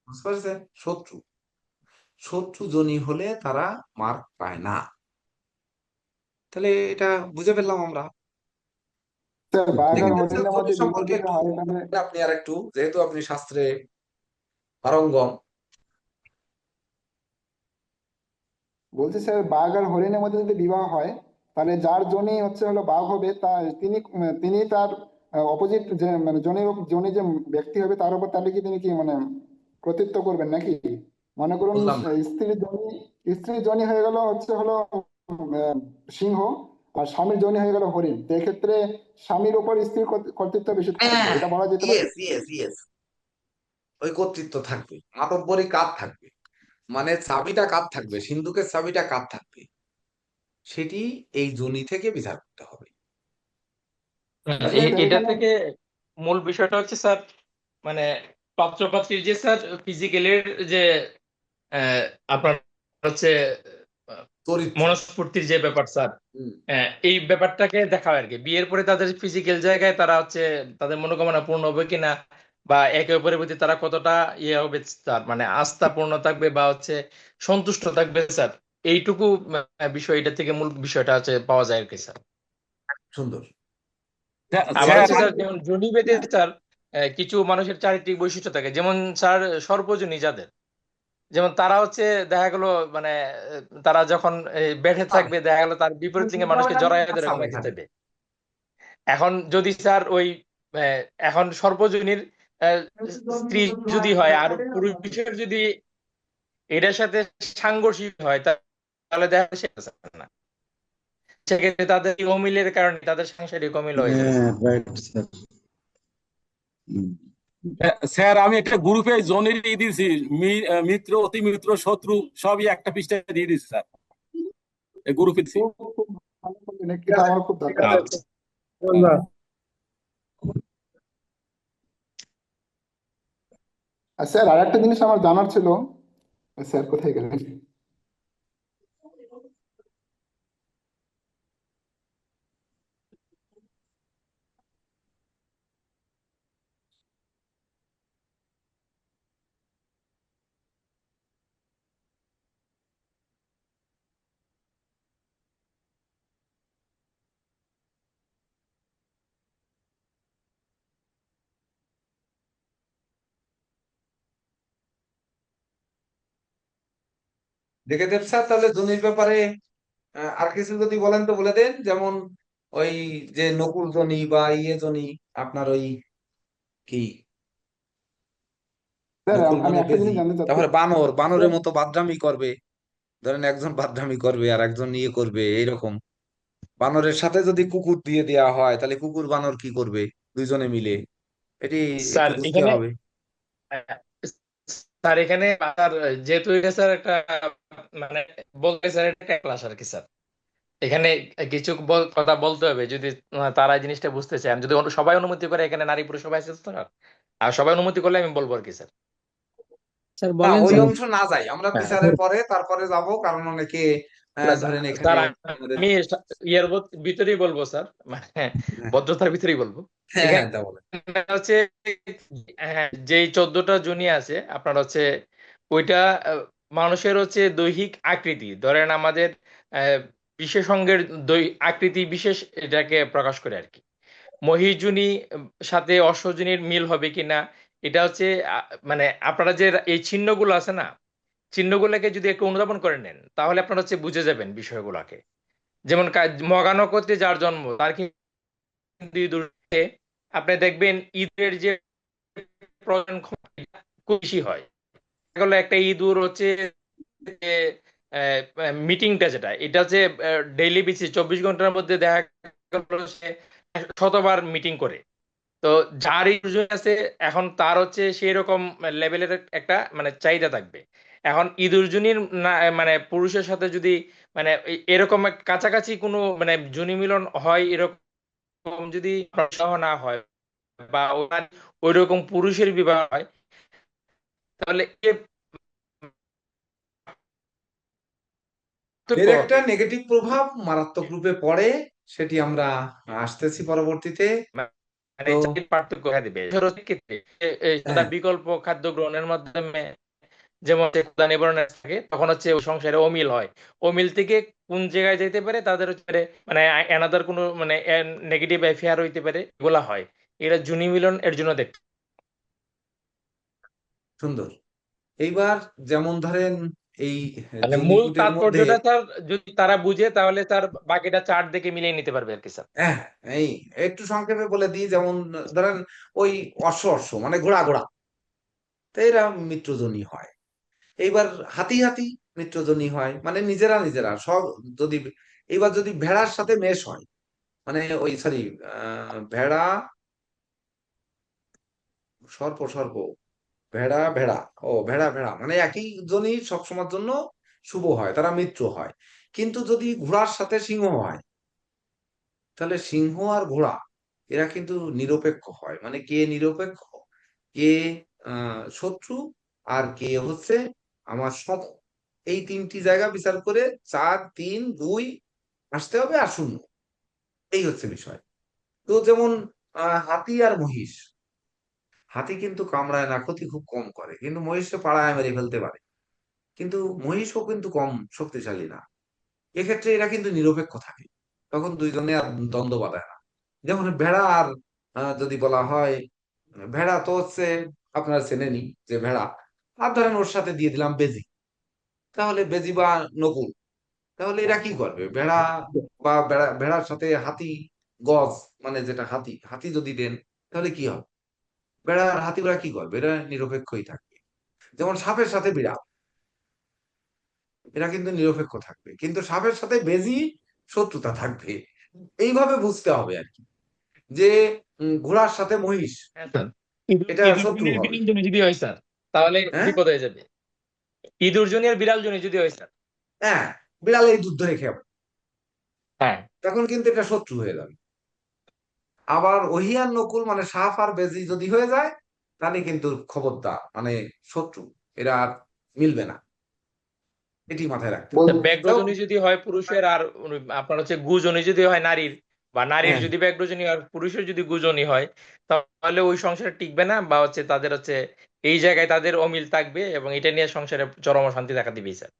বুঝতে পারছেন? শত্রুজনী হলে তারা মার্ক পায় না। তাহলে এটা বুঝে ফেললাম আমরা। স্যার বাঘ আর সেক্ষেত্রে হরিণের জনি মধ্যে সম্পর্কে বিপরীত একটু হয় তাহলে আপনি আর একটু, যেহেতু আপনি শাস্ত্রে পারঙ্গম। বলছি স্যার বাঘ আর হরিণের মধ্যে যদি বিবাহ হয় তাহলে যার জনি হচ্ছে হলো বাঘ হবে তিনি তার অপোজিট যে মানে জনি যে ব্যক্তি হবে তার উপর তাহলে কি তিনি কি মানে কর্তৃত্ব করবেন নাকি? মনে করুন বললাম না, স্ত্রীর জনি হয়ে গেল হচ্ছে হলো সিংহ, আর স্বামীর জনি হয়ে গেল হরিণ, তো এক্ষেত্রে স্বামীর উপর স্ত্রীর কর্তৃত্ব বেশি থাকবে, হ্যাঁ, এটা বলা যেতে পারে। ইয়েস ইয়েস ইয়েস, ওই কর্তৃত্ব থাকবে, মাতব্বরি কার থাকবে, মানে চাবিটা কার থাকবে, সিন্ধুকের চাবিটা কার থাকবে, সেটি এই জনি থেকে বিচার করতে হবে। স্যার তো এটা এখানে থেকে মূল বিষয়টা হচ্ছে স্যার, মানে পাত্রপাত্রীর যে স্যার ফিজিক্যালের যে আহ, আপনার হচ্ছে চরিত্র। মনস্ফূর্তির যে ব্যাপার স্যার, হুম, এই ব্যাপারটাকে দেখা হয় আর কি। বিয়ের পরে তাদের ফিজিক্যাল জায়গায় তারা হচ্ছে তাদের মনোকামনা পূর্ণ হবে কিনা, বা একে অপরের প্রতি তারা কতটা ইয়ে হবে স্যার, মানে আস্থা পূর্ণ থাকবে বা হচ্ছে সন্তুষ্ট থাকবে স্যার, এইটুকু বিষয়, এটা থেকে মূল বিষয়টা হচ্ছে পাওয়া যায় আর কি স্যার। সুন্দর। আবার স্যার হচ্ছে স্যার যেমন জনিভেদে স্যার কিছু মানুষের চারিত্রিক বৈশিষ্ট্য থাকে, যেমন স্যার সর্বজনী যাদের, যেমন তারা হচ্ছে দেখা গেলো মানে তারা যখন বেঠে থাকবে দেখা গেলো তার বিপরীত লিঙ্গের মানুষকে জড়াইয়া ধরে ঘুমাইতে এখানে চাইবে। এখন যদি স্যার ওই আহ, এখন সর্বজনীর স্ত্রী যদি হয় আর পুরুষের যদি এটার সাথে সাংঘর্ষিক হয় তাহলে দেখা যাচ্ছে সে স্যার না, সেক্ষেত্রে তাদের এই অমিলের কারণে তাদের সাংসারিক অমিল হয়ে যাবে স্যার। Right sir. স্যার আমি একটা গ্রুপে জনের দিয়েছি, মিত্র অতি মিত্র শত্রু সবই একটা পৃষ্ঠায় দিয়ে দিয়েছি স্যার, এই গ্রুপে দিছি। খুব খুব ভালো করলেন, এটা আমার খুব দরকার। আচ্ছা। আর স্যার আরেকটা জিনিস আমার জানার ছিল, স্যার কোথায় গেলেন? দেখে দেব স্যার, তাহলে জনির ব্যাপারে আর কিছু যদি বলেন তো বলে দেন, যেমন ওই যে নকুল জনি বা ইয়ে জনি, আপনার ওই কি স্যার নকুল আমি মানে একটা বেজি, জিনিস জানতে চাচ্ছি। তারপরে বানরের মতো বাদরামি করবে, ধরেন একজন বাদরামি করবে আর একজন ইয়ে করবে এইরকম। বানরের সাথে যদি কুকুর দিয়ে দেওয়া হয় তাহলে কুকুর বানর কি করবে দুইজনে মিলে, এটি একটু স্যার বুঝতে এখানে হবে। স্যার এখানে স্যার যেহেতু এটা স্যার একটা মানে বলতে স্যার একটা ক্লাস আর কি স্যার, এখানে কিছু কথা বলতে হবে যদি তারা এই জিনিসটা বুঝতে চায়। যদি সবাই অনুমতি করে, এখানে নারী পুরুষ সবাই আছে তো স্যার, আর সবাই অনুমতি করলে আমি বলবো আর কি স্যার। স্যার না, বলেন ওই স্যার। অংশ না যাই, আমরা হ্যাঁ বিচারের পরে তারপরে যাব, কারণ অনেকে না ধরেন এখানে স্যার, আমাদের। আমি ইয়ের ভিতরেই বলবো স্যার, মানে হ্যাঁ ভদ্রতার ভিতরেই বলবো। হ্যাঁ এখানে হ্যাঁ, তা বলেন। হচ্ছে হ্যাঁ, যেই 14টা জুনি আছে আপনার হচ্ছে ওইটা মানুষের হচ্ছে দৈহিক আকৃতি, ধরেন আমাদের বিশেষ অঙ্গের আকৃতি বিশেষ এটাকে প্রকাশ করে আর কি। মহিজুনি সাথে অশ্বজনীর মিল হবে কিনা, এটা হচ্ছে মানে আপনারা যে এই চিহ্নগুলো আছে না, চিহ্নগুলোকে যদি একটু অনুধাবন করে নেন তাহলে আপনারা হচ্ছে বুঝে যাবেন বিষয়গুলোকে। যেমন মগানকতে যার জন্ম তার কিন্তু ঈদ আপনি দেখবেন ঈদের যে প্রজনন ক্ষমতা খুব বেশি হয়। একটা ইঁদুর হচ্ছে যে মিটিংটা যেটা এটা হচ্ছে ডেইলি বেসিস 24 ঘন্টার মধ্যে দেখা গেল সে শতবার মিটিং করে। তো যার ইউজার আছে এখন তার হচ্ছে সেই রকম লেভেলের একটা মানে চাহিদা থাকবে। এখন ঈদুল জুনির মানে পুরুষের সাথে যদি মানে এরকম কাছাকাছি কোনো মানে জুনি মিলন হয়, এরকম যদি বিবাহ না হয় বা ওই রকম পুরুষের বিবাহ হয়, তাহলে এর পার্থক্য একটা হবে। নেগেটিভ প্রভাব মারাত্মক রূপে পড়ে, সেটি আমরা আসতেছি পরবর্তীতে। মানে তো চাকরির পার্থক্য দেখা দিবে শরতের ক্ষেত্রে হ্যাঁ, বিকল্প খাদ্য গ্রহণের মাধ্যমে যেমন হচ্ছে ক্ষুধা নিবারণের থাকে, তখন হচ্ছে ওই সংসারে অমিল হয়। অমিল থেকে কোন জায়গায় যেতে পারে তাদের হচ্ছে মানে এনাদার কোনো মানে নেগেটিভ অ্যাফেয়ার হইতে পারে, এগুলা হয়। এটা জুনি মিলন এর জন্য দেখতে। সুন্দর। এইবার যেমন ধরেন এই মানে মূল জনিকুটের মধ্যে, তাৎপর্যটা স্যার যদি তারা বুঝে তাহলে স্যার বাকিটা চার্ট দেখে মিলিয়ে নিতে পারবে আর কি স্যার। হ্যাঁ, এই একটু সংক্ষেপে বলে দিই। যেমন ধরেন ওই অশ্ব অশ্ব মানে ঘোড়া ঘোড়া, তো এরা মিত্রজনী হয়। এইবার হাতি হাতি মিত্রজনী হয়, মানে নিজেরা নিজেরা সব। যদি এইবার যদি ভেড়ার সাথে মেষ হয়, মানে ওই সরি, ভেড়া সর্প সর্প, ভেড়া ভেড়া, ও ভেড়া ভেড়া মানে একই জনই সবসময়ের জন্য শুভ হয়, তারা মিত্র হয়। কিন্তু যদি ঘোড়ার সাথে সিংহ হয়, তাহলে সিংহ আর ঘোড়া এরা কিন্তু নিরপেক্ষ হয়। মানে কে নিরপেক্ষ, কে শত্রু, আর কে হচ্ছে আমার সম, এই তিনটি জায়গা বিচার করে 4 3 2 আসতে হবে আর শূন্য, এই হচ্ছে বিষয়। তো যেমন হাতি আর মহিষ, হাতি কিন্তু কামড়ায় না, ক্ষতি খুব কম করে, কিন্তু মহিষকে পাড়ায় মেরে ফেলতে পারে। কিন্তু মহিষও কিন্তু কম শক্তিশালী না। এক্ষেত্রে এরা কিন্তু নিরপেক্ষ থাকে, তখন দুইজনে আর দ্বন্দ্ব বাঁধায় না। যেমন ভেড়া আর যদি বলা হয়, ভেড়া তো হচ্ছে আপনারা চেনেনি যে ভেড়া, আর ধরেন ওর সাথে দিয়ে দিলাম বেজি, তাহলে বেজি বা নকুল, তাহলে এরা কি করবে? ভেড়া বা ভেড়ার সাথে হাতি গজ, মানে যেটা হাতি হাতি যদি দেন, তাহলে কি হবে? ভেড়া আর হাতি ওরা কি করবে? এরা নিরপেক্ষই থাকবে। যেমন সাপের সাথে বিড়াল, এরা কিন্তু নিরপেক্ষ থাকবে, কিন্তু সাপের সাথে বেজি শত্রুতা থাকবে। এইভাবে বুঝতে হবে আর কি, যে ঘোড়ার সাথে মহিষ হ্যাঁ স্যার, এটা ঈদুল শত্রু জুনির হবে। বিড়াল জনি যদি হয় স্যার, তাহলে হ্যাঁ, বিপদ হয়ে যাবে। ঈদুল জনি আর বিড়াল জনি যদি হয় স্যার। হ্যাঁ, বিড়াল এই যুদ্ধ রেখে যাবে, হ্যাঁ তখন কিন্তু এটা শত্রু হয়ে যাবে। আবার ওহিয়ার নকুল মানে সাপ আর বেজি যদি হয়ে যায়, তাহলে কিন্তু খবরদার, মানে শত্রু, এরা আর মিলবে না। এটি মাথায় রাখতে হবে। যাই হোক, ব্যাঘ্রজনী যদি হয় পুরুষের আর আপনার হচ্ছে গুজনী যদি হয় নারীর, বা নারীর হ্যাঁ, যদি ব্যাঘ্রজনী আর পুরুষের যদি গুজনী হয়, তাহলে ওই সংসার টিকবে না, বা হচ্ছে তাদের হচ্ছে এই জায়গায় তাদের অমিল থাকবে এবং এটা নিয়ে সংসারে চরম অশান্তি দেখা দিবে স্যার।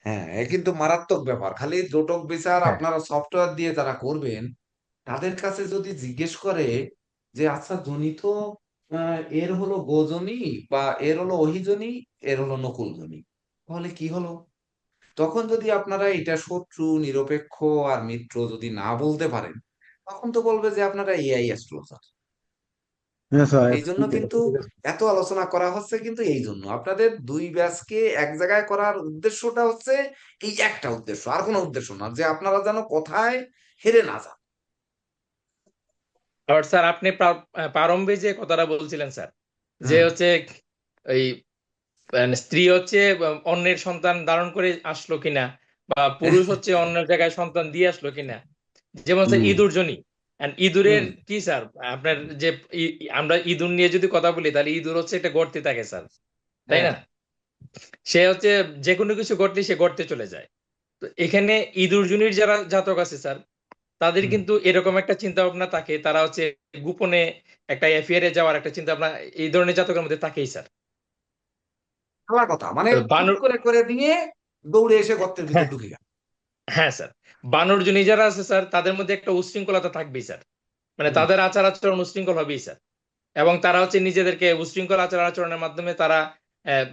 হ্যাঁ, এ কিন্তু মারাত্মক ব্যাপার। খালি জটক বিচার হ্যাঁ আপনারা সফটওয়্যার দিয়ে যারা করবেন, তাদের কাছে যদি জিজ্ঞেস করে যে আচ্ছা জনি তো এর হলো গোজনি, বা এর হলো অহিজনি, এর হলো নকুল জনি, তাহলে কি হলো? তখন যদি আপনারা এটা শত্রু নিরপেক্ষ আর মিত্র যদি না বলতে পারেন, তখন তো বলবে যে আপনারা এআই অ্যাস্ট্রোলজার। হ্যাঁ স্যার। এই জন্য কিন্তু এত আলোচনা করা হচ্ছে, কিন্তু এই জন্য আপনাদের দুই ব্যাচকে এক জায়গায় করার উদ্দেশ্যটা হচ্ছে এই একটা উদ্দেশ্য, আর কোনো উদ্দেশ্য না, যে আপনারা যেন কোথায় হেরে না যান। আর স্যার আপনি প্রারম্ভে যে কথাটা বলছিলেন স্যার, যে হ্যাঁ, হচ্ছে ওই মানে স্ত্রী হচ্ছে অন্যের সন্তান ধারণ করে আসলো কিনা, বা পুরুষ হচ্ছে অন্যের জায়গায় সন্তান দিয়ে আসলো কিনা। যেমন স্যার হুম। ইঁদুর জনি, ইঁদুরের হুম, কি স্যার আপনার যে আমরা ইঁদুর নিয়ে যদি কথা বলি, তাহলে ইঁদুর হচ্ছে একটা গর্তে থাকে স্যার, তাই হ্যাঁ, না? সে হচ্ছে যে কোনো কিছু ঘটলে সে গর্তে চলে যায়। তো এখানে ইঁদুর জনির যারা জাতক আছে স্যার, তাদের হুম। কিন্তু এরকম একটা চিন্তা ভাবনা থাকে, তারা হচ্ছে গোপনে একটা অ্যাফেয়ারে যাওয়ার একটা চিন্তা ভাবনা এই ধরনের জাতকের মধ্যে থাকেই স্যার। ভালো কথা, মানে চুপ বানর, করে করে দিয়ে দৌড়ে এসে গর্তের ভিতর হ্যাঁ ঢুকে গেল। হ্যাঁ স্যার, বানর জনি যারা আছে স্যার, তাদের মধ্যে একটা উচ্ছৃঙ্খলতা থাকবেই স্যার। মানে হুম। তাদের আচার আচরণ উচ্ছৃঙ্খল হবেই স্যার। এবং তারা হচ্ছে নিজেদেরকে উচ্ছৃঙ্খল আচার আচরণের মাধ্যমে তারা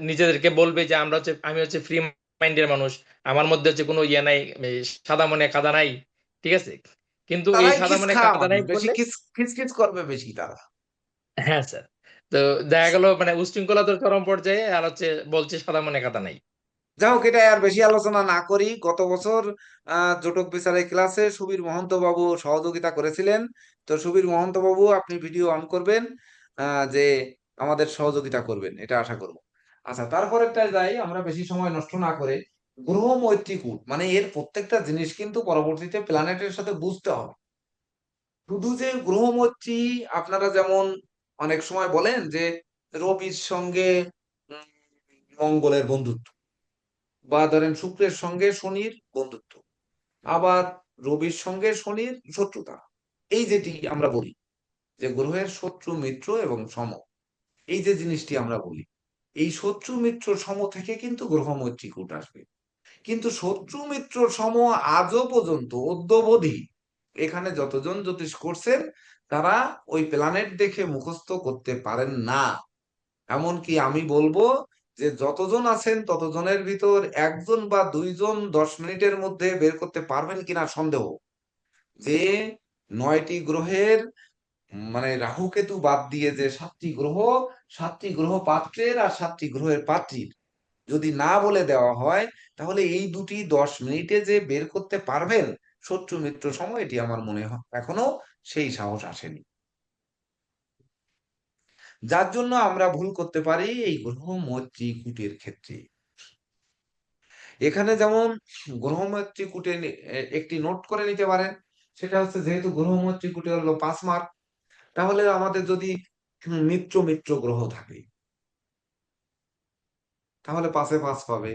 নিজেদেরকে বলবে যে আমরা হচ্ছে আমি হচ্ছে ফ্রি মাইন্ডের মানুষ, আমার মধ্যে হচ্ছে কোনো ইয়ে নাই, এই সাদা মনে কাদা নাই, ঠিক আছে? কিন্তু এই তারাই সাদা খিস মনে খাওয়া কাদা মানুষ, নাই বেশি বললে, খিস করবে বেশি তারা। হ্যাঁ স্যার, তো দেখা গেল মানে উচ্ছৃঙ্খলতার চরম পর্যায়ে আর হচ্ছে বলছে সাদা মনে কাদা নাই। যাই হোক, এটা আর বেশি আলোচনা না করি। গত বছর জটক বিচারের ক্লাসে সুবীর মহন্ত বাবু সহযোগিতা করেছিলেন। তো সুবীর মহন্ত বাবু, আপনি ভিডিও অন করবেন, যে আমাদের সহযোগিতা করবেন, এটা আশা করব। আচ্ছা, তারপরেরটায় যাই, আমরা বেশি সময় নষ্ট না করে। গ্রহ মৈত্রীকূট মানে এর প্রত্যেকটা জিনিস কিন্তু পরবর্তীতে প্ল্যানেটের সাথে বুঝতে হবে। শুধু যে গ্রহ মৈত্রী, আপনারা যেমন অনেক সময় বলেন যে রবির সঙ্গে উম, মঙ্গলের বন্ধুত্ব, বা ধরেন শুক্রের সঙ্গে শনির বন্ধুত্ব, আবার রবির সঙ্গে শনির শত্রুতা। এই যেটি আমরা বলি যে গ্রহের শত্রু মিত্র এবং সম, এই যে জিনিসটি আমরা বলি, এই শত্রু মিত্র সম থেকে কিন্তু গ্রহ মৈত্রীকূট আসবে। কিন্তু শত্রু মিত্র সম আজও পর্যন্ত অদ্যাবধি এখানে যতজন জ্যোতিষ করছেন তারা ওই প্ল্যানেট দেখে মুখস্থ করতে পারেন না। এমনকি আমি বলবো যে যতজন আছেন ততজনের ভিতর একজন বা দুইজন 10 মিনিটের মধ্যে বের করতে পারবেন কিনা সন্দেহ, যে 9টি গ্রহের মানে রাহু কেতু বাদ দিয়ে যে 7টি গ্রহ, 7টি গ্রহ পাত্রের আর 7টি গ্রহের পাত্রীর যদি না বলে দেওয়া হয়, তাহলে এই দুটি 10 মিনিটে যে বের করতে পারবেন শত্রু মিত্র সময়, এটি আমার মনে হয় এখনো সেই সাহস আসেনি। যার জন্য আমরা ভুল করতে পারি এই গ্রহ মৈত্রীকূটের ক্ষেত্রে। এখানে যেমন গ্রহ মৈত্রীকূটে একটি নোট করে নিতে পারেন, সেটা হচ্ছে যেহেতু গ্রহ মৈত্রীকূটে হলো 5 মার্ক, তাহলে আমাদের যদি মিত্র মিত্র গ্রহ থাকে তাহলে 5-এ 5 পাবে,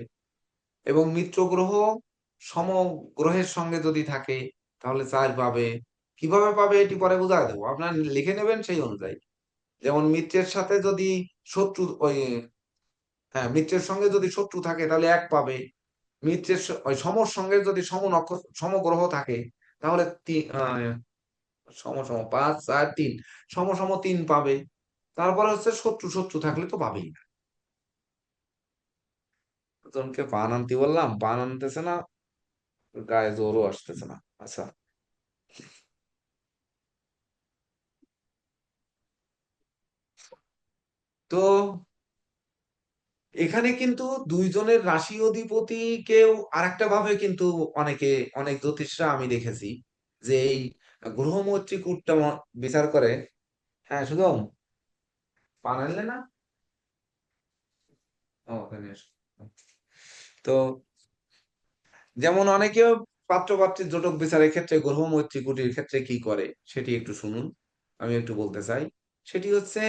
এবং মিত্র গ্রহ সম গ্রহের সঙ্গে যদি থাকে তাহলে 4 পাবে। কিভাবে পাবে এটি পরে বুঝাই দেবো, আপনার লিখে নেবেন সেই অনুযায়ী। যেমন মিত্রের সাথে যদি শত্রু ওই হ্যাঁ, মিত্রের সঙ্গে যদি শত্রু থাকে তাহলে 1 পাবে। মিত্রের ওই সমর সঙ্গে যদি সমগ্রহ থাকে তাহলে সম সম 5 4 3, সম সম 3 পাবে। তারপরে হচ্ছে শত্রু শত্রু থাকলে তো পাবেই না। জনকে পান আনতে বললাম, পান আনতেছে না, গায়ে জোরও আসতেছে না। আচ্ছা, তো এখানে কিন্তু দুইজনের রাশি অধিপতিকেও আরেকটা ভাবে কিন্তু অনেক জ্যোতিষরা আমি দেখেছি যে এই গ্রহ মৈত্রীকূটটা বিচার করে। হ্যাঁ, শুধু পান আনলে না, ও, ওখানে এসো। তো যেমন অনেকে পাত্র পাত্রীর জটক বিচারের ক্ষেত্রে গ্রহ মৈত্রীকূটের ক্ষেত্রে কি করে সেটি একটু শুনুন, আমি একটু বলতে চাই। সেটি হচ্ছে,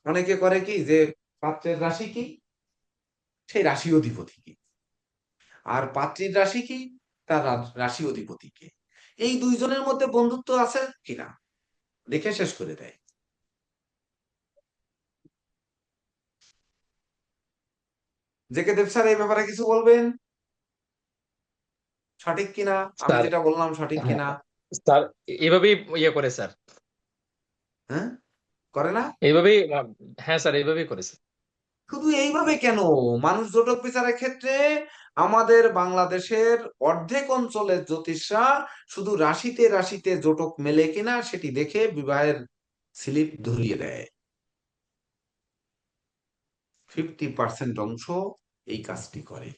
অনেকে করে কি যে পাত্রের রাশি কি, সেই রাশি অধিপতি কি, আর পাত্রীর রাশি কি, তার রাশি অধিপতি কে, এই দুইজনের মধ্যে বন্ধুত্ব আছে কিনা দেখে শেষ করে দেয়। জেকে দেব স্যার, এই ব্যাপারে কিছু বলবেন? সঠিক কিনা, আমি স্যার, যেটা বললাম সঠিক হ্যাঁ কিনা? স্যার, এভাবেই ইয়ে করে স্যার, হ্যাঁ, করে না? এইভাবেই হ্যাঁ স্যার, এইভাবেই করেছে। শুধু এইভাবে কেন, মানুষ জটক বিচারের ক্ষেত্রে আমাদের বাংলাদেশের অর্ধেক অঞ্চলের জ্যোতিষরা শুধু রাশিতে রাশিতে জটক মেলে কিনা সেটি দেখে বিবাহের স্লিপ ধরিয়ে দেয়। 50% অংশ এই কাজটি করে।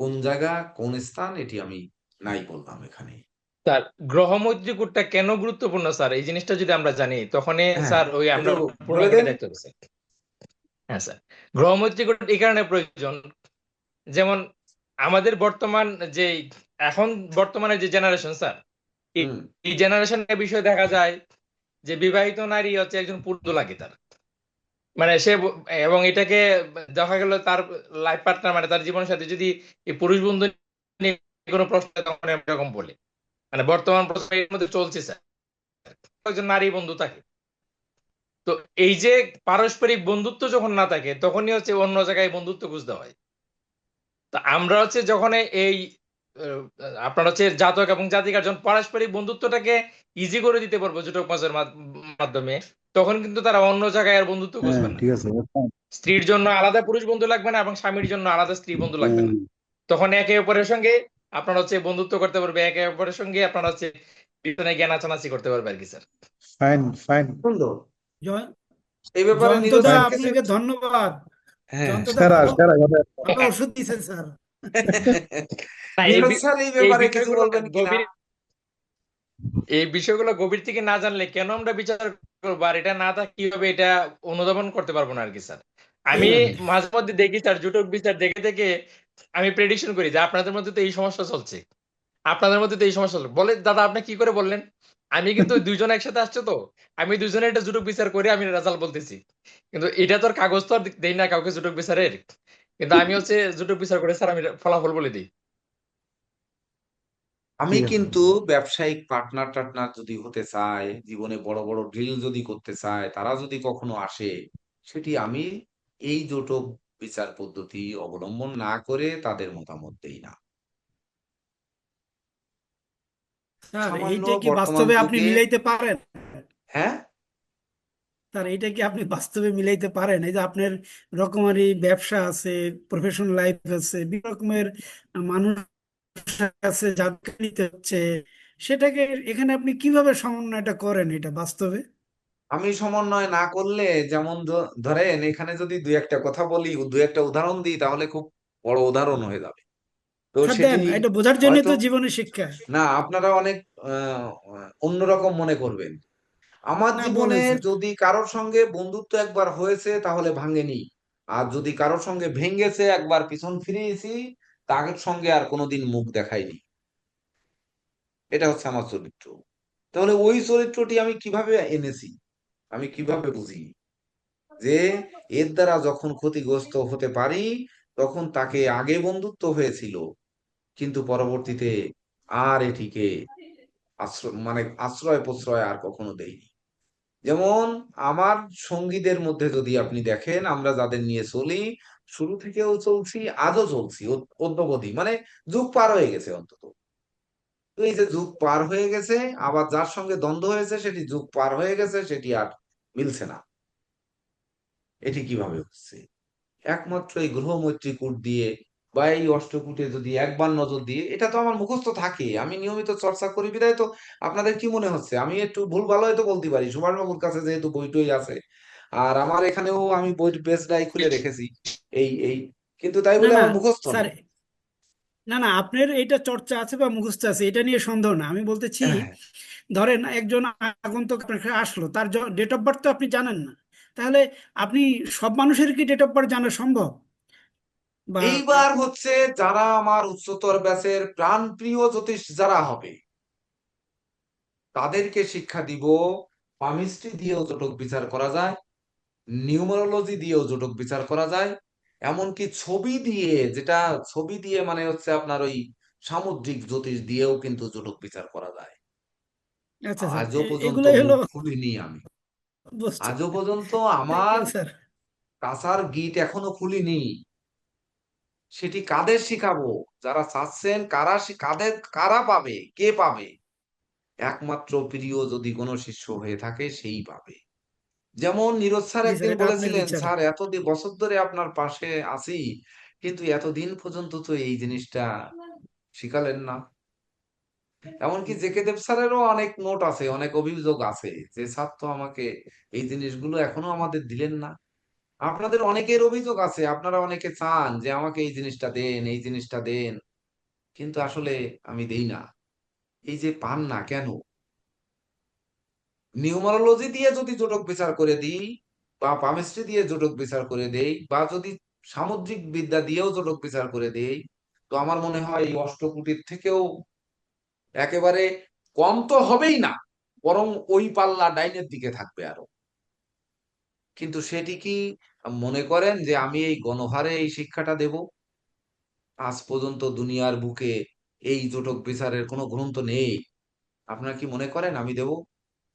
কোন জায়গা কোন স্থান এটি আমি নাই বললাম এখানে। স্যার, গ্রহ মৈত্রীকূটটা কেন গুরুত্বপূর্ণ স্যার, এই জিনিসটা যদি আমরা জানি তখনই হ্যাঁ, স্যার ওই আমরা একটু বলে পূর্ণাঙ্গ দেন। দেখতে হবে স্যার। হ্যাঁ স্যার, গ্রহ মৈত্রীকূট এই কারণে প্রয়োজন, যেমন আমাদের বর্তমান যে এখন বর্তমানে যে জেনারেশন স্যার, এই হুম, এই জেনারেশনের বিষয়ে দেখা যায় যে বিবাহিত নারী হচ্ছে একজন পুরুষ লাগে তার, মানে সে এবং এটাকে দেখা গেল তার লাইফ পার্টনার মানে তার জীবনের সাথে যদি এই পুরুষ বন্ধু নিয়ে কোনো প্রশ্ন হয়, তখন আমি এরকম বলি, মানে বর্তমান প্রশ্নের মধ্যে চলছে স্যার, একজন নারী বন্ধু থাকে। তো এই যে পারস্পরিক বন্ধুত্ব যখন না থাকে তখনই হচ্ছে অন্য জায়গায় বন্ধুত্ব খুঁজতে হয়। তো আমরা হচ্ছে যখন এই আহ, আপনার হচ্ছে জাতক এবং জাতিকার যখন পারস্পরিক বন্ধুত্বটাকে ইজি করে দিতে পারবো জটক মাসের মাধ্যমে, তখন কিন্তু তারা অন্য জায়গায় আর বন্ধুত্ব হ্যাঁ খুঁজবে না। ঠিক আছে। স্ত্রীর জন্য আলাদা পুরুষ বন্ধু লাগবে না এবং স্বামীর জন্য আলাদা স্ত্রী বন্ধু লাগবে না। তখন একে অপরের সঙ্গে আপনার হচ্ছে বন্ধুত্ব করতে পারবে, একে অপরের সঙ্গে আপনার হচ্ছে পিছনে জ্ঞান আচানাচি করতে পারবে আর কি স্যার। Fine fine. সুন্দর। জয়- এই ব্যাপারে জয়ন্ত নীরজ দা, স্যার কিছু। আপনাকে ধন্যবাদ। হ্যাঁ, জয়ন্ত দা সেরা ভালো সেরা কথা। ভালো ওষুধ দিয়েছেন স্যার। না নীরজ স্যার এই এই ব্যাপারে কিছু বিষয়গুলো বলবেন কিনা? গভীর, এই বিষয়গুলো গভীর থেকে না জানলে কেন আমরা বিচার করবো, আর এটা না থাকলে কিভাবে এটা অনুধাবন করতে পারবো না আর কি স্যার। আমি এই মাঝে মধ্যে দেখি স্যার, জুটক বিচার দেখে দেখে আমি প্রেডিকশন করি যে আপনাদের মধ্যে তো এই সমস্যা চলছে, আপনাদের মধ্যে তো এই সমস্যা চলছে। বলে দাদা আপনি কি করে বললেন? আমি কিন্তু দুইজন একসাথে আসছে তো, আমি দুইজনে একটা জুটক বিচার করে আমি রেজাল্ট বলতেছি, কিন্তু এটা তো আর কাগজ তো আর দেই না কাউকে জুটক বিচারের, কিন্তু আমি হচ্ছে জুটক বিচার করে স্যার আমি ফলাফল বলে দিই। আমি ঠিক আছে। কিন্তু ব্যবসায়িক পার্টনার টার্টনার যদি হতে চায়, জীবনে বড় বড় ডিল যদি করতে চায়, তারা যদি কখনো আসে, সেটি আমি এই জোটক বিচার পদ্ধতি অবলম্বন না করে তাদের মতামত দেই না। স্যার সামান্য এইটা কি বর্তমান বাস্তবে আপনি যুগে, মিলাইতে পারেন? হ্যাঁ, স্যার এইটা কি আপনি বাস্তবে মিলাইতে পারেন? এই যে আপনার রকমারি ব্যবসা আছে, প্রফেশনাল লাইফ আছে, বিভিন্ন রকমের মানুষ আছে যাদেরকে নিতে হচ্ছে, সেটাকে এখানে আপনি কিভাবে সমন্বয়টা করেন এটা বাস্তবে? আমি সমন্বয় না করলে, যেমন ধরেন এখানে যদি দুই একটা কথা বলি, দুই একটা উদাহরণ দিই, তাহলে খুব বড় উদাহরণ হয়ে যাবে। তো স্যার সেটি দেন, এটা বোঝার জন্য হয়তো তো জীবনের শিক্ষা। না, আপনারা অনেক অন্যরকম মনে করবেন। আমার না জীবনে বলেন স্যার। যদি কারোর সঙ্গে বন্ধুত্ব একবার হয়েছে তাহলে ভাঙেনি, আর যদি কারোর সঙ্গে ভেঙেছে, একবার পিছন ফিরিয়েছি, তার সঙ্গে আর কোনোদিন মুখ দেখাইনি। এটা হচ্ছে আমার চরিত্র। তাহলে ওই চরিত্রটি আমি কিভাবে এনেছি, আমি কিভাবে বুঝি যে এর দ্বারা যখন ক্ষতিগ্রস্ত হতে পারি, তখন তাকে আগে বন্ধুত্ব হয়েছিল, কিন্তু পরবর্তীতে আর এটিকে মানে আশ্রয় প্রশ্রয় আর কখনো দেইনি। যেমন আমার সঙ্গীদের মধ্যে যদি আপনি দেখেন, আমরা যাদের নিয়ে চলি, শুরু থেকেও চলছি, আজও চলছি, অদ্যাবধি, মানে যুগ পার হয়ে গেছে অন্তত। তো এই যে যুগ পার হয়ে গেছে, আবার যার সঙ্গে দ্বন্দ্ব হয়েছে সেটি যুগ পার হয়ে গেছে, সেটি আর মিলছে না। এটি কিভাবে হচ্ছে? একমাত্র এই গ্রহ মৈত্রী কূট দিয়ে বা এই অষ্টকূটে যদি একবার নজর দিয়ে, এটা তো আমার মুখস্থ থাকে, আমি নিয়মিত চর্চা করি বিধায় তো। আপনাদের কি মনে হচ্ছে আমি একটু ভুল ভালো হয়তো বলতে পারি, সুভাষ বাবুর কাছে যেহেতু বই টই আছে, আর আমার এখানেও আমি বই পেজটাই খুলে রেখেছি, এই কিন্তু তাই না বলে না আমার মুখস্থ স্যার, নেই। না না আপনার এটা চর্চা আছে বা মুখস্থ আছে এটা নিয়ে সন্দেহ না, আমি বলতেছি হ্যাঁ, ধরেন একজন আগন্তুক আপনার কাছে আসলো, তার ডেট অফ বার্থ তো আপনি জানেন না, তাহলে আপনি সব মানুষের কি ডেট অফ বার্থ জানা সম্ভব? বা এইবার হচ্ছে যারা আমার উচ্চতর ব্যাচের প্রাণপ্রিয় জ্যোতিষ যারা হবে, তাদেরকে শিক্ষা দিব পামিস্ট্রি দিয়েও জটক বিচার করা যায়, নিউমারোলজি দিয়েও জটক বিচার করা যায়, এমনকি ছবি দিয়ে, যেটা ছবি দিয়ে মানে হচ্ছে আপনার ওই সামুদ্রিক জ্যোতিষ দিয়েও কিন্তু জটক বিচার করা যায়। আচ্ছা স্যার, আজও পর্যন্ত এগুলোই হলো মুখ খুলিনি আমি, বস্তু। আজও পর্যন্ত থ্যাংক আমার ইউ স্যার। কাঁচার গিট এখনো খুলিনি। সেটি কাদের শিখাবো? যারা চাচ্ছেন, কারা কাদের, কারা পাবে, কে পাবে? একমাত্র প্রিয় যদি কোনো শিষ্য হয়ে থাকে সেই পাবে। যেমন নীরজ স্যার জি স্যার, একদিন এটা আপনার বলেছিলেন, বিচার। স্যার এতদিন বছর ধরে আপনার পাশে আছি, কিন্তু এতদিন পর্যন্ত তো এই জিনিসটা শিখালেন না। এমনকি জেকে দেব স্যারেরও অনেক নোট আছে, অনেক অভিযোগ আছে যে স্যার তো আমাকে এই জিনিসগুলো এখনো আমাদের দিলেন না। আপনাদের অনেকের অভিযোগ আছে, আপনারা অনেকে চান যে আমাকে এই জিনিসটা দেন, এই জিনিসটা দেন, কিন্তু আসলে আমি দেই না। এই যে পান না কেন? নিউমারোলজি দিয়ে যদি জোটক বিচার করে দিই, বা পামিস্ট্রি দিয়ে জোটক বিচার করে দেই, বা যদি সামুদ্রিক বিদ্যা দিয়েও জোটক বিচার করে দেই, তো আমার মনে হয় এই অষ্টকূটির থেকেও একেবারে কম তো হবেই না, বরং ওই পাল্লা ডাইনের দিকে থাকবে আরো। কিন্তু সেটি কি মনে করেন যে আমি এই গণহারে এই শিক্ষাটা দেব? আজ পর্যন্ত দুনিয়ার বুকে এই জোটক বিচারের কোনো গ্রন্থ নেই। আপনারা কি মনে করেন আমি দেব?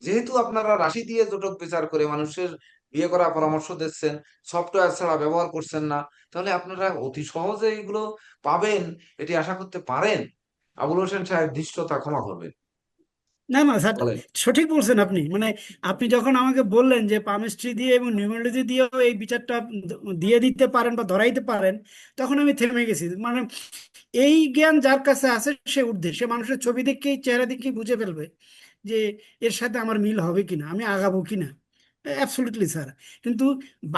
যেহেতু আপনারা রাশি দিয়ে জোটক বিচার করে মানুষের বিয়ে করার পরামর্শ দিচ্ছেন, সফটওয়্যার ছাড়া ব্যবহার করছেন না, তাহলে আপনারা অতি সহজে এগুলো পাবেন, এটি আশা করতে পারেন? আবুল হোসেন সাহেব ধৃষ্টতা ক্ষমা করবেন, না না স্যার, বলেন। সঠিক বলছেন আপনি। মানে আপনি যখন আমাকে বললেন যে পামিস্ট্রি দিয়ে এবং নিউমেরোলজি দিয়েও এই বিচারটা দিয়ে দিতে পারেন বা ধরাইতে পারেন, তখন আমি থেমে গেছি। মানে এই জ্ঞান যার কাছে আছে সে ঊর্ধ্বে, সে মানুষের ছবি দেখেই চেহারা দেখেই বুঝে ফেলবে যে এর সাথে আমার মিল হবে কিনা, আমি আগাবো কিনা। Absolutely sir. কিন্তু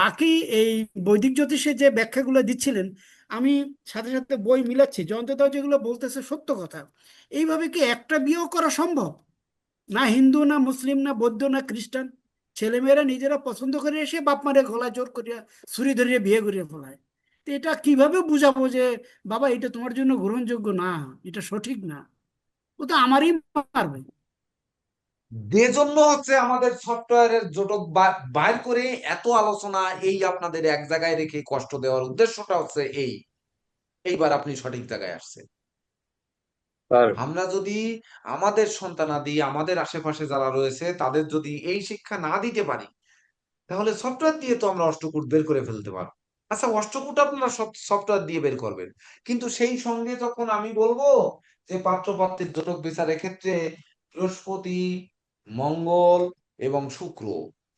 বাকি এই বৈদিক জ্যোতিষে যে ব্যাখ্যাগুলো দিচ্ছিলেন, আমি সাথে সাথে বই মিলাচ্ছি যে অন্তত যেগুলো বলতেছে সত্য কথা। এইভাবে কি একটা বিয়েও করা সম্ভব? না হিন্দু, না মুসলিম, না বৌদ্ধ, না খ্রিস্টান, ছেলেমেয়েরা নিজেরা পছন্দ করে এসে বাপ মারে গলা জোর করিয়া ছুরি ধরিয়ে বিয়ে করিয়া ফেলায়। তো এটা কিভাবে বুঝাবো যে বাবা এটা তোমার জন্য গ্রহণযোগ্য না, এটা সঠিক না? ও তো আমারই মারবে। যে জন্য হচ্ছে আমাদের সফটওয়্যারের জটক বাইর করে এত আলোচনা, এই আপনাদের এক জায়গায় রেখে কষ্ট দেওয়ার উদ্দেশ্যটা হচ্ছে এই। এইবার আপনি সঠিক জায়গায় আসছেন। স্যার আমরা যদি আমাদের সন্তানাদি, আমাদের আশেপাশে যারা রয়েছে তাদের যদি এই শিক্ষা না দিতে পারি, তাহলে সফটওয়্যার দিয়ে তো আমরা অষ্টকূট বের করে ফেলতে পারবো। আচ্ছা, অষ্টকূট আপনারা সফটওয়্যার দিয়ে বের করবেন, কিন্তু সেই সঙ্গে যখন আমি বলবো যে পাত্রপাত্রের জটক বিচারের ক্ষেত্রে বৃহস্পতি, মঙ্গল এবং শুক্র,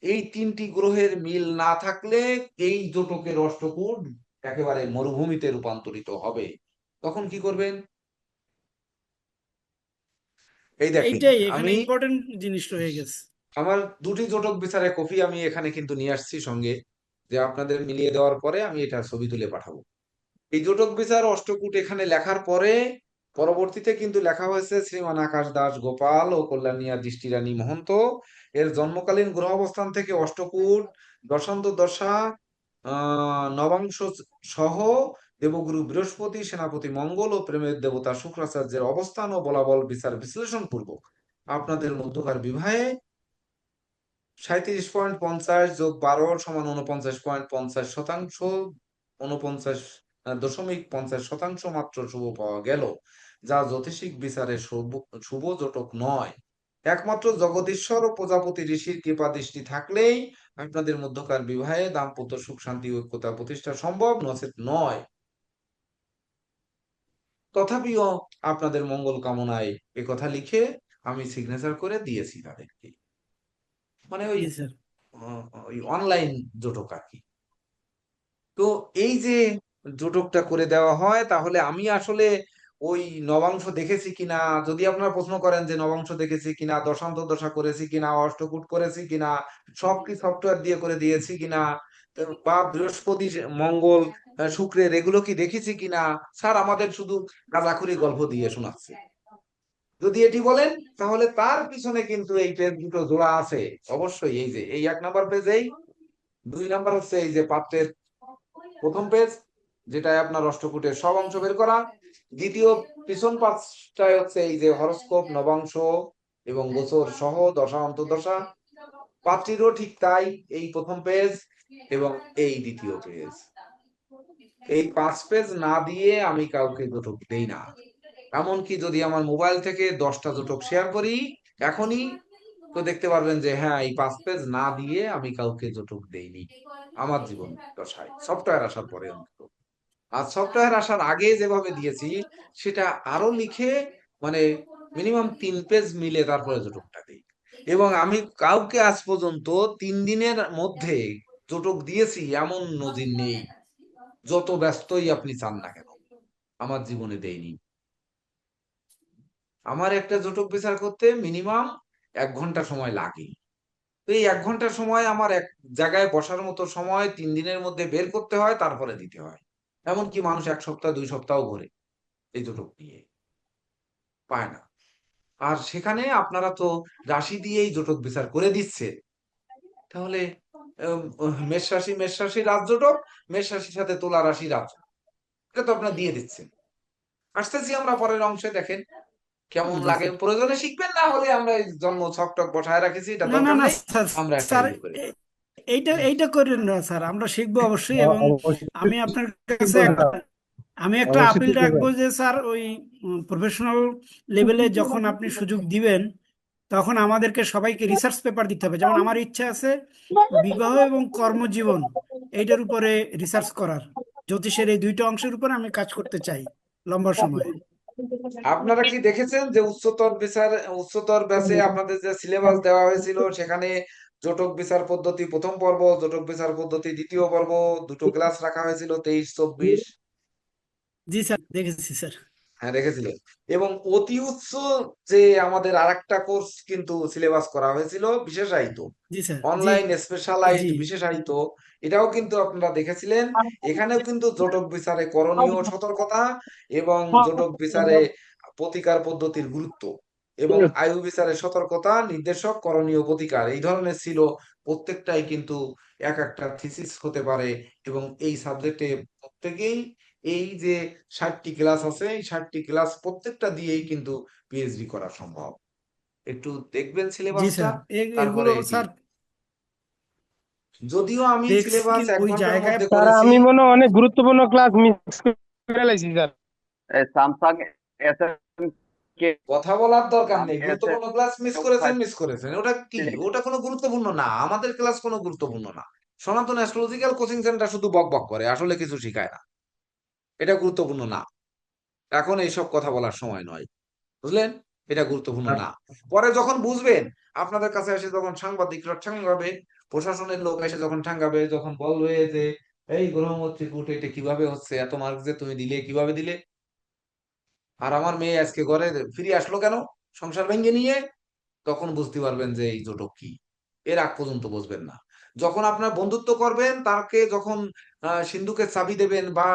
এই তিনটি গ্রহের মিল না থাকলে এই জটকের অষ্টকূট একেবারে মরুভূমিতে রূপান্তরিত হবে। তখন কি করবেন? এই দেখেন, এইটাই এখানে আমি ইম্পর্টেন্ট জিনিস রয়ে গেছে। আমার দুটি জটক বিচারের কপি আমি এখানে কিন্তু নিয়ে আসছি সঙ্গে, যে আপনাদের মিলিয়ে দেওয়ার পরে আমি এটা ছবি তুলে পাঠাবো। এই জটক বিচার অষ্টকূট এখানে লেখার পরে পরবর্তীতে কিন্তু লেখা হয়েছে শ্রীমান আকাশ দাস গোপাল ও কল্যাণিয়া দৃষ্টিরানী মহন্ত এর জন্মকালীন গ্রহ অবস্থান থেকে অষ্টকূট, দশান্ত দশা, নবাংশ সহ দেবগুরু বৃহস্পতি, সেনাপতি মঙ্গল ও প্রেমের দেবতা শুক্রাচার্যের অবস্থান ও বলাবল বিচার বিশ্লেষণ পূর্বক আপনাদের মধ্যকার বিবাহে 37.50 + 12 = 49.50%, 49.50% মাত্র শুভ পাওয়া গেল, যা জ্যোতিষিক বিচারে শুভ শুভ জটক নয়। একমাত্র জগদীশ্বর ও প্রজাপতি ঋষির কৃপা দৃষ্টি থাকলেই আপনাদের মধ্যকার বিবাহে দাম্পত্য সুখ শান্তি ঐক্যতা প্রতিষ্ঠা সম্ভব, নচেত নয়। তথাপিও আপনাদের মঙ্গল কামনায় কথা লিখে আমি সিগনেচার করে দিয়েছি তাদেরকে, মানে জি স্যার। ওই অনলাইন জটক আর কি। তো এই যে জটকটা করে দেওয়া হয়, তাহলে আমি আসলে ওই নবাংশ দেখেছি কিনা, যদি আপনারা প্রশ্ন করেন যে নবাংশ দেখেছি কিনা, দশান্ত দশা করেছি কিনা, অষ্টকূট করেছি কিনা, সব কি সফটওয়্যার দিয়ে করে দিয়েছি কিনা, বা বৃহস্পতি, মঙ্গল, শুক্রের এগুলো কি দেখেছি কিনা, স্যার আমাদের শুধু গাঁজাখুরি গল্প দিয়ে শোনাচ্ছে। যদি এটি বলেন, তাহলে তার পিছনে কিন্তু এই পেজ দুটো জোড়া আছে অবশ্যই। এই যে এই 1 নাম্বার পেজেই, 2 নাম্বার হচ্ছে এই যে পাত্রের প্রথম পেজ, যেটায় আপনার অষ্টকূটের সব অংশ বের করা। দ্বিতীয় পিছন পাঁচটায় হচ্ছে এই যে হরোস্কোপ, নবাংশ এবং গোচর সহ দশা অন্তর্দশা। পাত্রীরও ঠিক তাই, এই প্রথম পেজ এবং এই দ্বিতীয় পেজ। এই 5 পেজ না দিয়ে আমি কাউকে জটক দেই না। এমনকি যদি আমার মোবাইল থেকে 10টা জটক শেয়ার করি এখনই, তো দেখতে পারবেন যে হ্যাঁ, এই 5 পেজ না দিয়ে আমি কাউকে জটক দেইনি আমার জীবন দশায়, সফটওয়্যার আসার পরে অন্তত। আর সফটওয়্যার আসার আগে যেভাবে দিয়েছি সেটা আরো লিখে, মানে মিনিমাম 3 পেজ মিলে তারপরে জটকটা দিই। এবং আমি কাউকে আজ পর্যন্ত 3 দিনের মধ্যে জটক দিয়েছি এমন নজির নেই, যত ব্যস্তই আপনি চান না কেন, আমার জীবনে দেইনি। আমার একটা জটক বিচার করতে মিনিমাম 1 ঘন্টা সময় লাগে। তো এই 1 ঘন্টা সময় আমার এক জায়গায় বসার মতো সময় 3 দিনের মধ্যে বের করতে হয়, তারপরে দিতে হয়। এমনকি মানুষ 1 সপ্তাহ 2 সপ্তাহ ঘোরে এই জটক নিয়ে, পায় না। আর সেখানে আপনারা তো রাশি দিয়েই জটক বিচার করে দিচ্ছে, তাহলে মেষ রাশি রাজজটক, মেষ রাশির সাথে তুলা রাশি রাজ, এটা তো আপনারা দিয়ে দিচ্ছেন। আসতেছি আমরা পরের অংশে, দেখেন কেমন জি লাগে। স্যার। প্রয়োজনে শিখবেন, না হলে আমরা এই জন্ম ছকটক বসায় রাখেছি, এটা না না দরকার না নেই, স্যার, আমরা একটা স্যার ইয়ে করে দিই। এইটা এইটা করেন না স্যার, আমরা শিখবো অবশ্যই। এবং আমি আপনার কাছে করবেন একটা, না, আমি একটা অবশ্যই আপিল ঠিক করবেন। রাখবো যে স্যার ওই প্রফেশনাল লেভেলে যখন আপনি সুযোগ দিবেন, তখন আমাদেরকে সবাইকে রিসার্চ পেপার দিতে হবে। যেমন আমার ইচ্ছা আছে বিবাহ এবং কর্মজীবন এইটার উপরে রিসার্চ করার, জ্যোতিষের এই দুইটা অংশের উপর আমি কাজ করতে চাই লম্বা সময়। আপনারা কি দেখেছেন যে উচ্চতর ব্যাচে আপনাদের যে সিলেবাস দেওয়া হয়েছিল, সেখানে জটক বিচার পদ্ধতি প্রথম পর্ব, জটক বিচার পদ্ধতি দ্বিতীয় পর্ব, দুটো ক্লাস রাখা হয়েছিল, 23-24। জি স্যার, দেখেছি স্যার। হ্যাঁ রেখেছিলেন। এবং অতি উচ্চ যে আমাদের আরেকটা কোর্স কিন্তু সিলেবাস করা হয়েছিল বিশেষায়িত, জি স্যার, জি অনলাইন স্পেশালাইজড জি বিশেষায়িত, এটাও কিন্তু আপনারা দেখেছিলেন। এখানেও কিন্তু জটক বিচারে করণীয় সতর্কতা এবং জটক বিচারে প্রতিকার পদ্ধতির গুরুত্ব এবং আয়ু বিচারে সতর্কতা, নির্দেশক, করণীয়, প্রতিকার এই ধরনের ছিল। প্রত্যেকটাই কিন্তু এক একটা থিসিস হতে পারে এবং এই সাবজেক্টে প্রত্যেকেই এই যে 60টি ক্লাস আছে, এই 60টি ক্লাস প্রত্যেকটা দিয়েই কিন্তু পিএইচডি করা সম্ভব। একটু দেখবেন জি সিলেবাসটা, স্যার, তারপরে এগুলো এটি, স্যার যদিও আমি দেখছি, সিলেবাস কিন্তু 1 ওই ঘন্টার জায়গায় মধ্যে স্যার করেছি। আমি মনে হয় অনেক গুরুত্বপূর্ণ ক্লাস মিস করে লাইছি স্যার। স্যামসাং এসএম কে কথা বলার দরকার নেই, এসএম গুরুত্বপূর্ণ ক্লাস মিস করেছেন, মিস করেছেন, ওটা কি, ওটা কোনো গুরুত্বপূর্ণ না, আমাদের ক্লাস কোনো গুরুত্বপূর্ণ না। সনাতন অ্যাস্ট্রোলজিক্যাল কোচিং সেন্টার শুধু বক বক করে, আসলে কিছু শিখায় না, এটা গুরুত্বপূর্ণ না। এখন এইসব কথা বলার সময় নয়, বুঝলেন? এটা গুরুত্বপূর্ণ না। পরে যখন বুঝবেন, আপনাদের কাছে এসে যখন সাংবাদিকরা ঠাঙ্গাবে, প্রশাসনের লোক এসে যখন ঠাঙ্গাবে, যখন বলবে যে এই গ্রহমত্রী কূট এটা কিভাবে হচ্ছে, এত মার্ক যে তুমি দিলে, কিভাবে দিলে, আর আমার মেয়ে আজকে ঘরে ফিরে আসলো কেন সংসার ভেঙে নিয়ে, তখন বুঝতে পারবেন যে এই জটক কি। এর আগ পর্যন্ত বুঝবেন না। যখন আপনার বন্ধুত্ব করবেন, তাকে যখন সিন্ধুকের চাবি দেবেন বা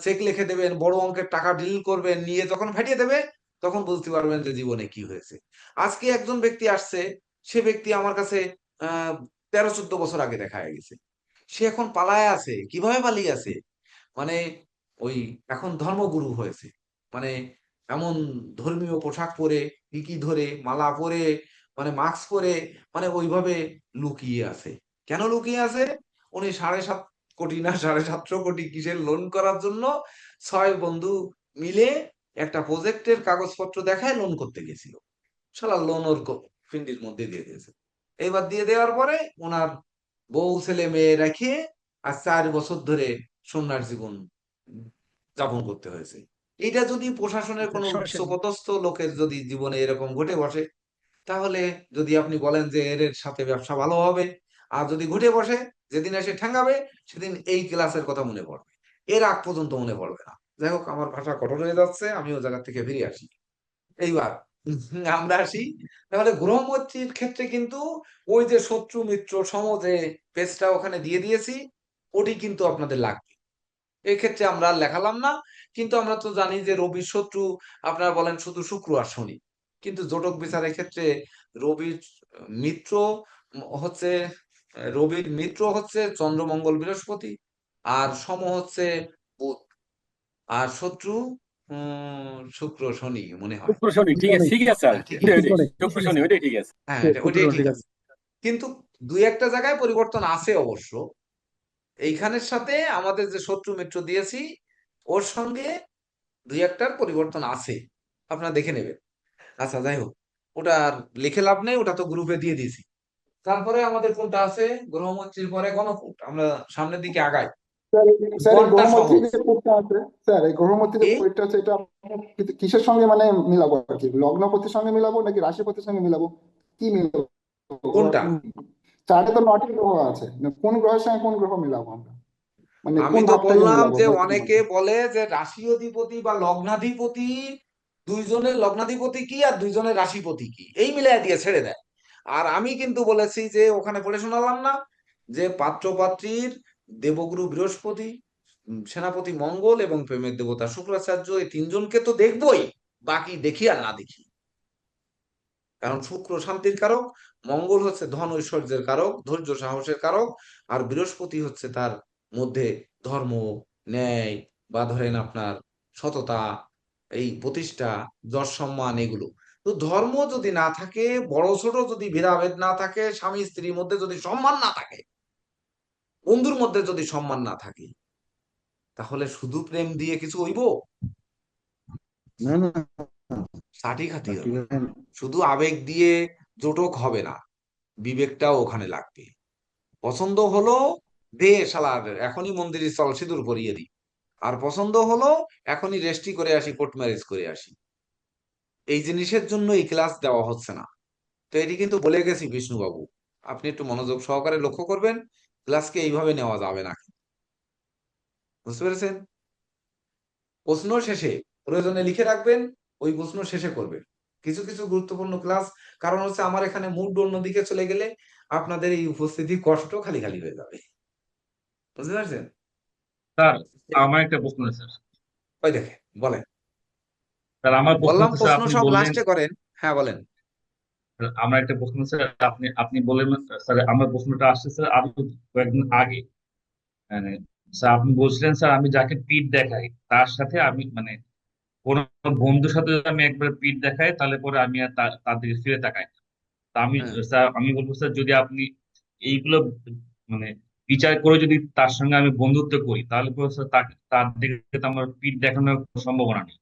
চেক লিখে দেবেন, বড় অঙ্কের টাকা ডিল করবেন, নিয়ে যখন ফাটিয়ে দেবে, তখন বুঝতে পারবেন যে জীবনে কি হয়েছে। আজকে একজন ব্যক্তি আসছে, সে ব্যক্তি আমার কাছে 13-14 বছর আগে দেখা হয়ে গেছে, সে এখন পালায় আছে। কিভাবে পালিয়ে আছে, মানে ওই এখন ধর্মগুরু হয়েছে, মানে এমন ধর্মীয় পোশাক পরে, টিকি ধরে, মালা পরে, মানে মাস্ক পরে, মানে ওইভাবে লুকিয়ে আছে। কেন লুকিয়ে আছে? উনি 7.5 কোটি না 750 কোটি কিসের লোন করার জন্য 6 বন্ধু মিলে একটা প্রজেক্টের কাগজপত্র দেখায় লোন করতে গেছিল। শালা লোন ওর ফিন্ডির মধ্যে দিয়ে দিয়েছে। এবার দিয়ে দেওয়ার পরে ওনার বউ ছেলে মেয়ে রেখে আর 4 বছর ধরে সন্ন্যাস জীবন যাপন করতে হয়েছে। এটা যদি প্রশাসনের কোনো সরাসরি উচ্চপদস্থ লোকের যদি জীবনে এরকম ঘটে বসে, তাহলে যদি আপনি বলেন যে এর সাথে ব্যবসা ভালো হবে, আর যদি ঘটে বসে, যেদিন এসে ঠ্যাঙ্গাবে সেদিন এই ক্লাসের কথা মনে পড়বে, এর আগ পর্যন্ত মনে পড়বে না। যাই হোক, আমার ভাষা কঠোর হয়ে যাচ্ছে, আমি ও জায়গা থেকে ফিরে আসি। এইবার আমরা আসি, তাহলে গ্রহমৈত্রীর ক্ষেত্রে কিন্তু ওই যে শত্রু মিত্র সম যে পেজটা ওখানে দিয়ে দিয়েছি, ওটি কিন্তু আপনাদের লাগবে। এক্ষেত্রে আমরা আর লেখালাম না, কিন্তু আমরা তো জানি যে রবির শত্রু আপনারা বলেন শুধু শুক্র আর শনি, কিন্তু জটক বিচারের ক্ষেত্রে রবির মিত্র হচ্ছে, রবির মিত্র হচ্ছে চন্দ্র মঙ্গল বৃহস্পতি, আর সম হচ্ছে বুধ, আর শত্রু শুক্র শনি মনে হয়। শুক্র শনি, ঠিক আছে, ঠিক আছে স্যার, হ্যাঁ ঠিকই আছে। শুক্র শনি ওইটাই ঠিক আছে। হ্যাঁ ওইটাই ঠিক আছে, কিন্তু দুই একটা জায়গায় পরিবর্তন আছে অবশ্য। এইখানের সাথে আমাদের যে শত্রু মিত্র দিয়েছি, ওর সঙ্গে দুই একটার পরিবর্তন আছে, আপনারা দেখে নেবেন। আচ্ছা যাই হোক, ওটা আর লিখে লাভ নেই, ওটা তো গ্রুপে দিয়ে দিয়েছি। তারপরে আমাদের কোনটা আছে, গ্রহমৈত্রীর পরে গণকূট, আমরা সামনের দিকে আগাই। স্যার এই কোনটা গ্রহমত্রী সহজ? যে কোডটা আছে, স্যার এই গ্রহমত্রী যে কি কোডটা আছে, এটা কিসের সঙ্গে মানে মিলাবো আর কি? লগ্নপতির সঙ্গে মিলাবো নাকি রাশিপতির সঙ্গে মিলাবো, কি মিলাবো? কোনটা? চার্টে তো 9টি গ্রহ আছে, কোন গ্রহের সঙ্গে কোন গ্রহ মিলাবো আমরা, মানে আমি কোন তো ভাবটাকে বললাম মিলাবো যে বলতে অনেকে পারবো? বলে যে রাশি অধিপতি বা লগ্নাধিপতি, দুইজনের লগ্নাধিপতি কি আর দুইজনের রাশিপতি কি, এই মিলাই দিয়ে ছেড়ে দেয়। আর আমি কিন্তু বলেছি যে ওখানে পড়ে শোনালাম না যে পাত্রপাত্রীর দেবগুরু বৃহস্পতি, সেনাপতি মঙ্গল এবং প্রেমের দেবতা শুক্রাচার্য, এই তিনজনকে তো দেখবই, বাকি দেখি আর না দেখি। কারণ শুক্র শান্তির কারক, মঙ্গল হচ্ছে ধন ঐশ্বর্যের কারক, ধৈর্য সাহসের কারক, আর বৃহস্পতি হচ্ছে তার মধ্যে ধর্ম, ন্যায়, বা ধরেন আপনার সততা, এই প্রতিষ্ঠা, যশ সম্মান, এগুলো। তো ধর্ম যদি না থাকে, বড় ছোট যদি ভেদাভেদ না থাকে, স্বামী স্ত্রীর মধ্যে যদি সম্মান না থাকে, বন্ধুর মধ্যে যদি সম্মান না থাকে, তাহলে শুধু প্রেম দিয়ে কিছু হইব? না না ষাটি খাতি ঠিক হবে। আছে। শুধু আবেগ দিয়ে জোটক হবে না, বিবেকটাও ওখানে লাগবে। পছন্দ হলো দে শালার এখনই মন্দিরে চল সিঁদুর পরিয়ে দিই, আর পছন্দ হলো এখনই রেজিস্ট্রি করে আসি, কোর্ট ম্যারেজ করে আসি। এই জিনিসের জন্য এই ক্লাস দেওয়া হচ্ছে না। তো এটি কিন্তু বলে গেছি বিষ্ণুবাবু, আপনি একটু মনোযোগ সহকারে লক্ষ্য করবেন, ক্লাসকে এইভাবে নেওয়া যাবে না। বুঝতে পেরেছেন? প্রশ্ন শেষে প্রয়োজনে লিখে রাখবেন, ওই প্রশ্ন শেষে করবেন। কিছু কিছু গুরুত্বপূর্ণ ক্লাস, কারণ হচ্ছে আমার এখানে মুড অন্যদিকে চলে গেলে আপনাদের এই উপস্থিতি কষ্ট খালি খালি হয়ে যাবে। বুঝতে পারছেন? স্যার আমার একটা প্রশ্ন আছে স্যার। ওই দেখেন, বলেন। স্যার আমার প্রশ্ন বললাম হচ্ছে স্যার প্রশ্ন আপনি সব বললেন, লাস্টে করেন। হ্যাঁ বলেন। আমার একটা প্রশ্ন স্যার, আপনি আপনি বললেন স্যার, আমার প্রশ্নটা আসছে স্যার আরো কয়েকদিন আগে। মানে স্যার আপনি বলছিলেন স্যার আমি যাকে পিঠ দেখাই তার সাথে আমি মানে কোন বন্ধুর সাথে যদি আমি একবার পিঠ দেখাই তাহলে পরে আমি আর তার দিকে ফিরে তাকাই না। তা আমি হ্যাঁ, স্যার আমি বলবো স্যার যদি আপনি এইগুলো মানে বিচার করে যদি তার সঙ্গে আমি বন্ধুত্ব করি তাহলে পরে স্যার তার দিকে তো আমার পিঠ দেখানোর কোনো সম্ভাবনা নেই।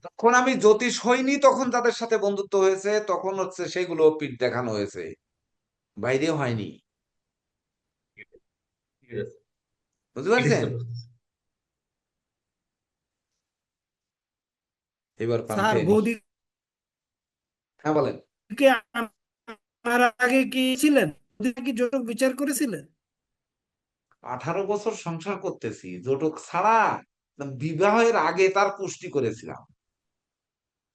তখন আমি জ্যোতিষ হইনি, তখন যাদের সাথে বন্ধুত্ব হয়েছে তখন হচ্ছে সেগুলো পিঠ দেখানো হয়েছে, বাইরে হয়নি। ঠিক আছে বুঝতে ঠিক আছে পারছেন? স্যার। এবার স্যার পান্থেন। বৌদিকে হ্যাঁ বলেন। আনার আগে কি ছিলেন, বৌদি কি জটক বিচার করেছিলেন? 18 বছর সংসার করতেছি জটক ছাড়া। বিবাহের আগে তার কুষ্টি করেছিলাম,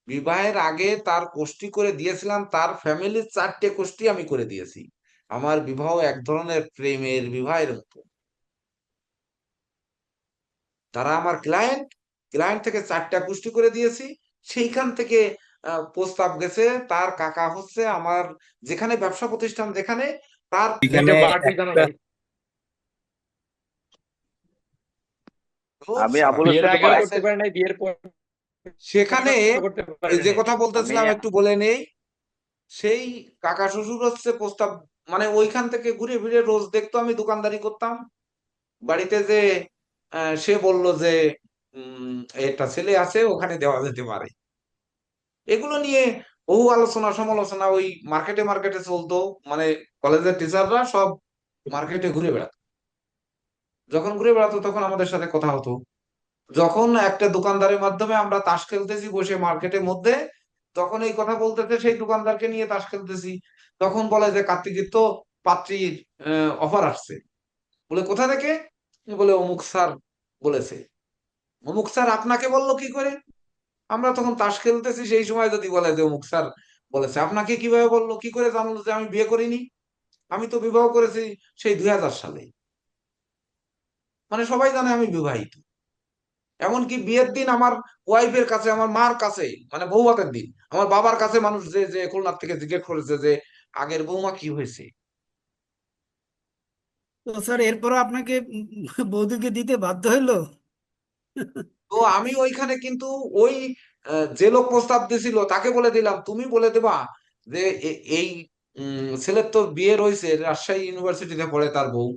বিবাহের আগে তার কোষ্ঠী করে দিয়েছিলাম, তার ফ্যামিলির 4টে কোষ্ঠী আমি করে দিয়েছি। আমার বিবাহ এক ধরনের প্রেমের বিবাহের মতো। তারা আমার ক্লায়েন্ট, ক্লায়েন্ট থেকে 4টা কোষ্ঠী করে দিয়েছি। সেইখান থেকে প্রস্তাব গেছে, তার কাকা হচ্ছে আমার যেখানে ব্যবসা প্রতিষ্ঠান, যেখানে তার এখানে পার্টি জানা একটা নাই। খুব আমি আবুলের স্বাভাবিক। বিয়ের সাথে আগেও কথা করতে পারে নাই, বিয়ের পর সেখানে করতে ওই পারে যে নাই। কথা আমি বলতেছিলাম একটু বলে নেই, সেই কাকা শ্বশুর হচ্ছে প্রস্তাব, মানে ওইখান থেকে ঘুরে ফিরে রোজ দেখতো আমি দোকানদারি করতাম বাড়িতে, যে সে বলল যে একটা ছেলে আছে ওখানে দেওয়া যেতে পারে। এগুলো নিয়ে বহু আলোচনা সমালোচনা ওই মার্কেটে মার্কেটে চলতো, মানে কলেজের টিচাররা সব মার্কেটে ঘুরে বেড়াতো। যখন ঘুরে বেড়াতো তখন আমাদের সাথে কথা হতো। যখন একটা দোকানদারের মাধ্যমে আমরা তাস খেলতেছি বসে মার্কেটের মধ্যে, তখন এই কথা বলতেছে সেই দোকানদারকে নিয়ে তাস খেলতেছি, তখন বলে যে কার্তিকের তো পাত্রীর অফার আসছে। বলে কোথা থেকে? বলে অমুক স্যার বলেছে। অমুক স্যার আপনাকে বললো কি করে? আমরা তখন তাস খেলতেছি, সেই সময় যদি বলে যে অমুক স্যার বলেছে, আপনাকে কিভাবে বললো, কি করে জানলো যে আমি বিয়ে করিনি? আমি তো বিবাহ করেছি সেই 2000 সালে। মানে সবাই জানে আমি বিবাহিত। এমনকি বিয়ের দিন আমার ওয়াইফের কাছে, আমার মার কাছে, মানে বৌভাতের দিন আমার বাবার কাছে মানুষ যে যে খুলনার থেকে জিজ্ঞেস করেছে যে আগের বৌমা কি হয়েছে। তো স্যার এরপরও আপনাকে বৌদিকে দিতে বাধ্য হইলো? তো আমি ওইখানে কিন্তু ওই যে লোক প্রস্তাব দিছিল তাকে বলে দিলাম, তুমি বলে দেবা যে এই ছেলের তো বিয়ে রয়েছে, রাজশাহী ইউনিভার্সিটিতে পড়ে তার বউ,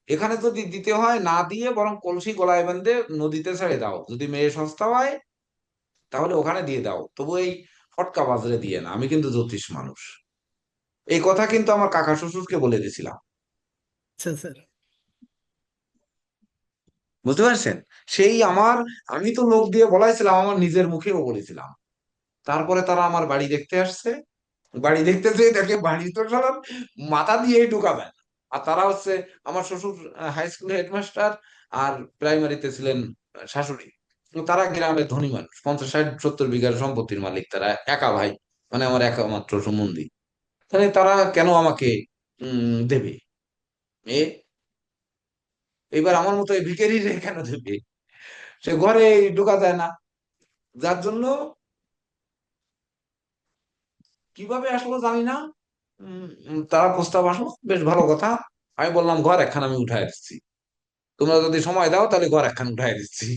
এখানে যদি দিতে হয় না দিয়ে বরং কলসি গলায় বেঁধে নদীতে ছেড়ে দাও, যদি মেয়ে সস্তা হয় তাহলে ওখানে দিয়ে দাও, তবু এই ফটকা বাজরে দিয়ে না। আমি কিন্তু জ্যোতিষ মানুষ, এই কথা কিন্তু আমার কাকা শ্বশুরকে বলে দিয়েছিলাম। আচ্ছা স্যার। বুঝতে পারছেন? সেই আমার, আমি তো লোক দিয়ে বলাইছিলাম, আমার নিজের মুখেও বলেছিলাম। তারপরে তারা আমার বাড়ি দেখতে আসছে, বাড়ি দেখতে যেয়ে দেখে বাড়ি তো সারা মাথা দিয়েই ঢুকাবেন। আর তারা হচ্ছে আমার শ্বশুর হাই স্কুলের হেডমাস্টার, আর প্রাইমারিতে ছিলেন শাশুড়ি। তো তারা গ্রামের ধনী মানুষ, 50-60-70 বিঘার সম্পত্তির মালিক, তারা একা ভাই, মানে আমার একা মাত্র সম্বন্ধী। তাহলে তারা কেন আমাকে দেবে? এ এবার আমার মতো এই ভিখারি রে কেন দেবে? সে ঘরে ঢোকা যায় না, যার জন্য কিভাবে আসলো জানি না, তারা প্রস্তাব আসলো, বেশ ভালো কথা। আমি বললাম ঘর একখান আমি উঠাই দিচ্ছি, তোমরা যদি সময় দাও তাহলে ঘর একখান উঠাই দিচ্ছি।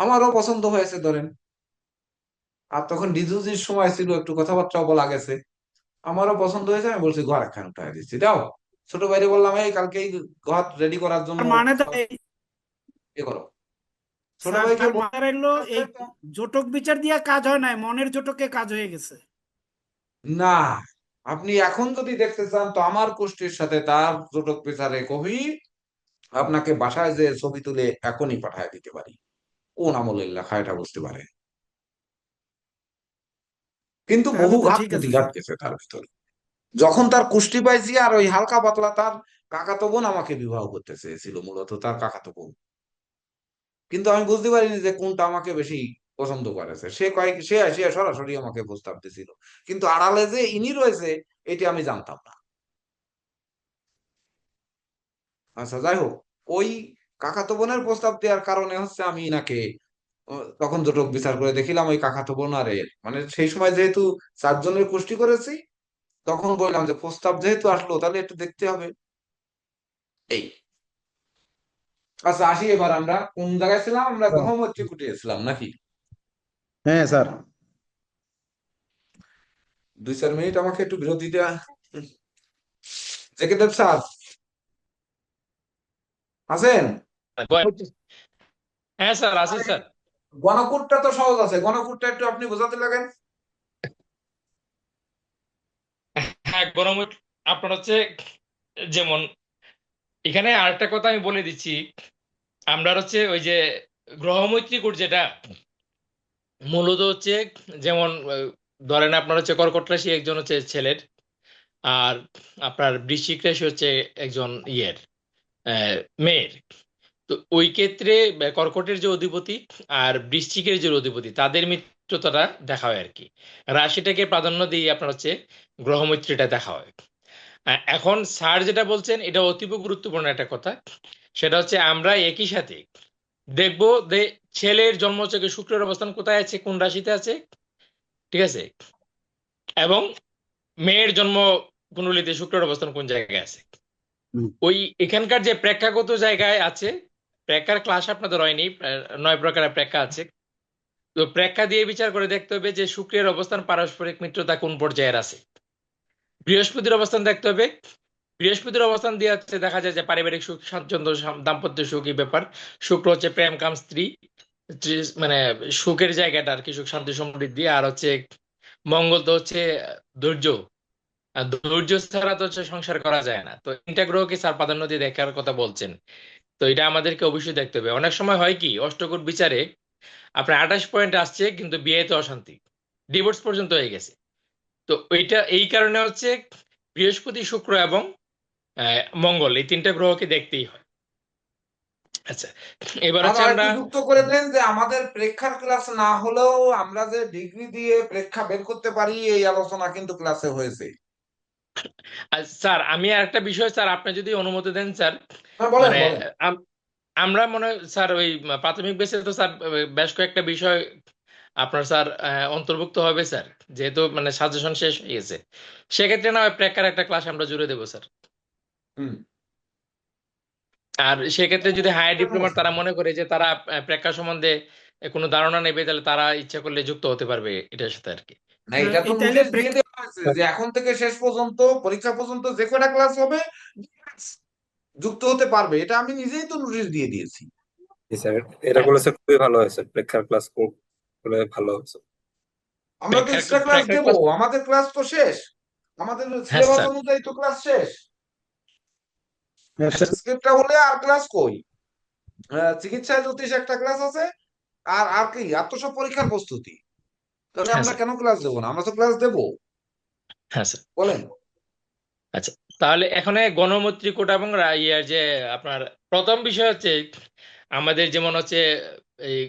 আমারও পছন্দ হয়েছে ধরেন। আর তখন ডিজুজির সময় ছিল, একটু কথাবার্তাও বলা গেছে, আমারও পছন্দ হয়েছে। আমি বলছি ঘর একখান উঠাই দিচ্ছি, দাও। ছোট ভাইরে বললাম এই কালকেই ঘর রেডি করার জন্য তার মানে তো সব ইয়ে করো। ছোট স্যার ভাইকে তার মানে হলো এই জটক বিচার দিয়ে কাজ হয় না, মনের জটকে কাজ হয়ে গেছে। না, আপনি এখন যদি দেখতে চান তো আমার কোষ্ঠীর সাথে তার জটক বিচারে কবি আপনাকে বাসায় যে ছবি তুলে এখনই পাঠায় দিতে পারি, কোন আমলের লেখা এটা বুঝতে পারে। কিন্তু তাহলে বহু তো ঘাত ঠিক আছে প্রতিঘাত স্যার। গেছে তার ভিতরে। যখন তার কুষ্টি পাইছি, আর ওই হালকা পাতলা তার কাকাতো বোন আমাকে বিবাহ করতে চেয়েছিল, মূলত তার কাকাতো বোন। কিন্তু আমি বুঝতে পারিনি যে কোনটা আমাকে বেশি পছন্দ করেছে, সে আসিয়া সরাসরি আমাকে প্রস্তাব দিছিল, কিন্তু আড়ালে যে ইনি রয়েছে এটি আমি জানতাম না। আচ্ছা, যাই হোক, ওই কাকাতো বোনের প্রস্তাব দেওয়ার কারণে হচ্ছে আমি ইনাকে তখন জটক বিচার করে দেখিলাম ওই কাকাতো বোন আর এর মানে সেই সময় যেহেতু 4 জনের গোষ্ঠী করেছি, তখন বললাম যে প্রস্তাব যেহেতু আসলো তাহলে একটু দেখতে হবে। এই, আচ্ছা আসি এবার আমরা কোন জায়গায় ছিলাম, আমরা গহমত্রী কুটিয়েছিলাম নাকি? হ্যাঁ স্যার। 2-4 মিনিট আমাকে একটু বিরতি দেওয়া। জেকে দেব স্যার আছেন? হ্যাঁ স্যার, আছি স্যার। গণকুটটা তো সহজ আছে, গণকুটটা একটু আপনি বোঝাতে লাগেন। হ্যাঁ, গণমুট আপনার হচ্ছে যেমন এখানে আরেকটা কথা আমি বলে দিচ্ছি, আমরা হচ্ছে ওই যে গ্রহমৈত্রী কোট যেটা মূলত হচ্ছে যেমন ধরেন আপনার হচ্ছে কর্কট রাশি একজন হচ্ছে ছেলের, আর আপনার বৃশ্চিক রাশি হচ্ছে একজন মেয়ের। তো ওই ক্ষেত্রে কর্কটের যে অধিপতি আর বৃশ্চিকের যে অধিপতি তাদের মিত্রতাটা দেখা হয় আর কি। রাশিটাকে প্রাধান্য দিয়ে আপনার হচ্ছে গ্রহমৈত্রীটা দেখা হয়। এখন স্যার যেটা বলছেন এটা অতীব গুরুত্বপূর্ণ একটা কথা, সেটা হচ্ছে আমরা একই সাথে দেখবো যে ছেলের জন্মছকে শুক্রের অবস্থান কোথায় আছে, কোন রাশিতে আছে, ঠিক আছে, এবং মেয়ের জন্ম কুণ্ডলিতে শুক্রের অবস্থান কোন জায়গায় আছে। ওই এখানকার যে প্রেক্ষাগত জায়গায় আছে, প্রেক্ষার ক্লাস আপনাদের হয়নি, 9 প্রকারের প্রেক্ষা আছে। তো প্রেক্ষা দিয়ে বিচার করে দেখতে হবে যে শুক্রের অবস্থান পারস্পরিক মিত্রতা কোন পর্যায়ের আছে। বৃহস্পতির অবস্থান দেখতে হবে, বৃহস্পতির অবস্থান দিয়ে হচ্ছে দেখা যায় যে পারিবারিক সুখ স্বাচ্ছন্দ্য দাম্পত্য সুখী ব্যাপার। শুক্র হচ্ছে প্রেম কাম স্ত্রী, মানে সুখের জায়গাটা আর কি, সুখ শান্তি সমৃদ্ধি। আর হচ্ছে মঙ্গল তো হচ্ছে ধৈর্য, আর ধৈর্য ছাড়া তো হচ্ছে সংসার করা যায় না। তো তিনটা গ্রহকে স্যার প্রাধান্য দিয়ে দেখার কথা বলছেন, তো এটা আমাদেরকে অবশ্যই দেখতে হবে। অনেক সময় হয় কি অষ্টকূট বিচারে আপনার 28 পয়েন্ট আসছে কিন্তু বিয়েতে অশান্তি, ডিভোর্স পর্যন্ত হয়ে গেছে। তো ওইটা এই কারণে হচ্ছে বৃহস্পতি শুক্র এবং মঙ্গল এই তিনটা গ্রহকে দেখতেই হয়। আচ্ছা, এবার আর হচ্ছে আমরা একটু যুক্ত করে দেন যে আমাদের প্রেক্ষার ক্লাস না হলেও আমরা যে ডিগ্রি দিয়ে প্রেক্ষা বের করতে পারি এই আলোচনা কিন্তু ক্লাসে হয়েছে। স্যার আমি আর একটা বিষয় স্যার, আপনি যদি অনুমতি দেন স্যার, হ্যাঁ, বলেন মানে বলেন। আমরা মনে হয় স্যার ওই প্রাথমিক বেসে তো স্যার বেশ কয়েকটা বিষয় আপনার স্যার অন্তর্ভুক্ত হবে স্যার, যেহেতু মানে সাজেশন শেষ হয়ে গেছে। সেক্ষেত্রে না হয় প্রেক্ষার একটা ক্লাস আমরা জুড়ে দেবো স্যার। হুম। আর সেক্ষেত্রে যদি হায়ার ডিপ্লোমার তারা মনে করে যে তারা প্রেক্ষা সম্বন্ধে কোনো ধারণা নেবে, তাহলে তারা ইচ্ছা করলে যুক্ত হতে পারবে এটার সাথে আর কি। না, এটা তো তাইলে নোটিশ দিয়ে দেওয়া হয়েছে যে এখন থেকে শেষ পর্যন্ত পরীক্ষা পর্যন্ত যে কয়টা ক্লাস হবে যুক্ত হতে পারবে, এটা আমি নিজেই তো নোটিশ দিয়ে দিয়েছি। জি স্যার, এটা বলেছে খুবই ভালো হয়েছে, প্রেক্ষার ক্লাস করলে ভালো হয়েছে। আমরা তো এক্সট্রা ক্লাস প্রেক্ষার দেবো, ক্লাস, আমাদের ক্লাস তো শেষ, আমাদের হ্যাঁ সিলেবাস স্যার। অনুযায়ী তো ক্লাস শেষ। হ্যাঁ স্যার। স্ক্রিপ্টটা হলে আর ক্লাস কই? চিকিৎসা জ্যোতিষ একটা ক্লাস আছে, আর আর কি, আর তো সব পরীক্ষার প্রস্তুতি। তাহলে হ্যাঁ আমরা স্যার। কেন ক্লাস দেবো না? আমরা তো ক্লাস দেবো। হ্যাঁ স্যার। বলেন। আচ্ছা, তাহলে এখানে গণমৈত্রী কোটা এবং ইয়ার যে আপনার প্রথম বিষয় হচ্ছে আমাদের যেমন হচ্ছে এই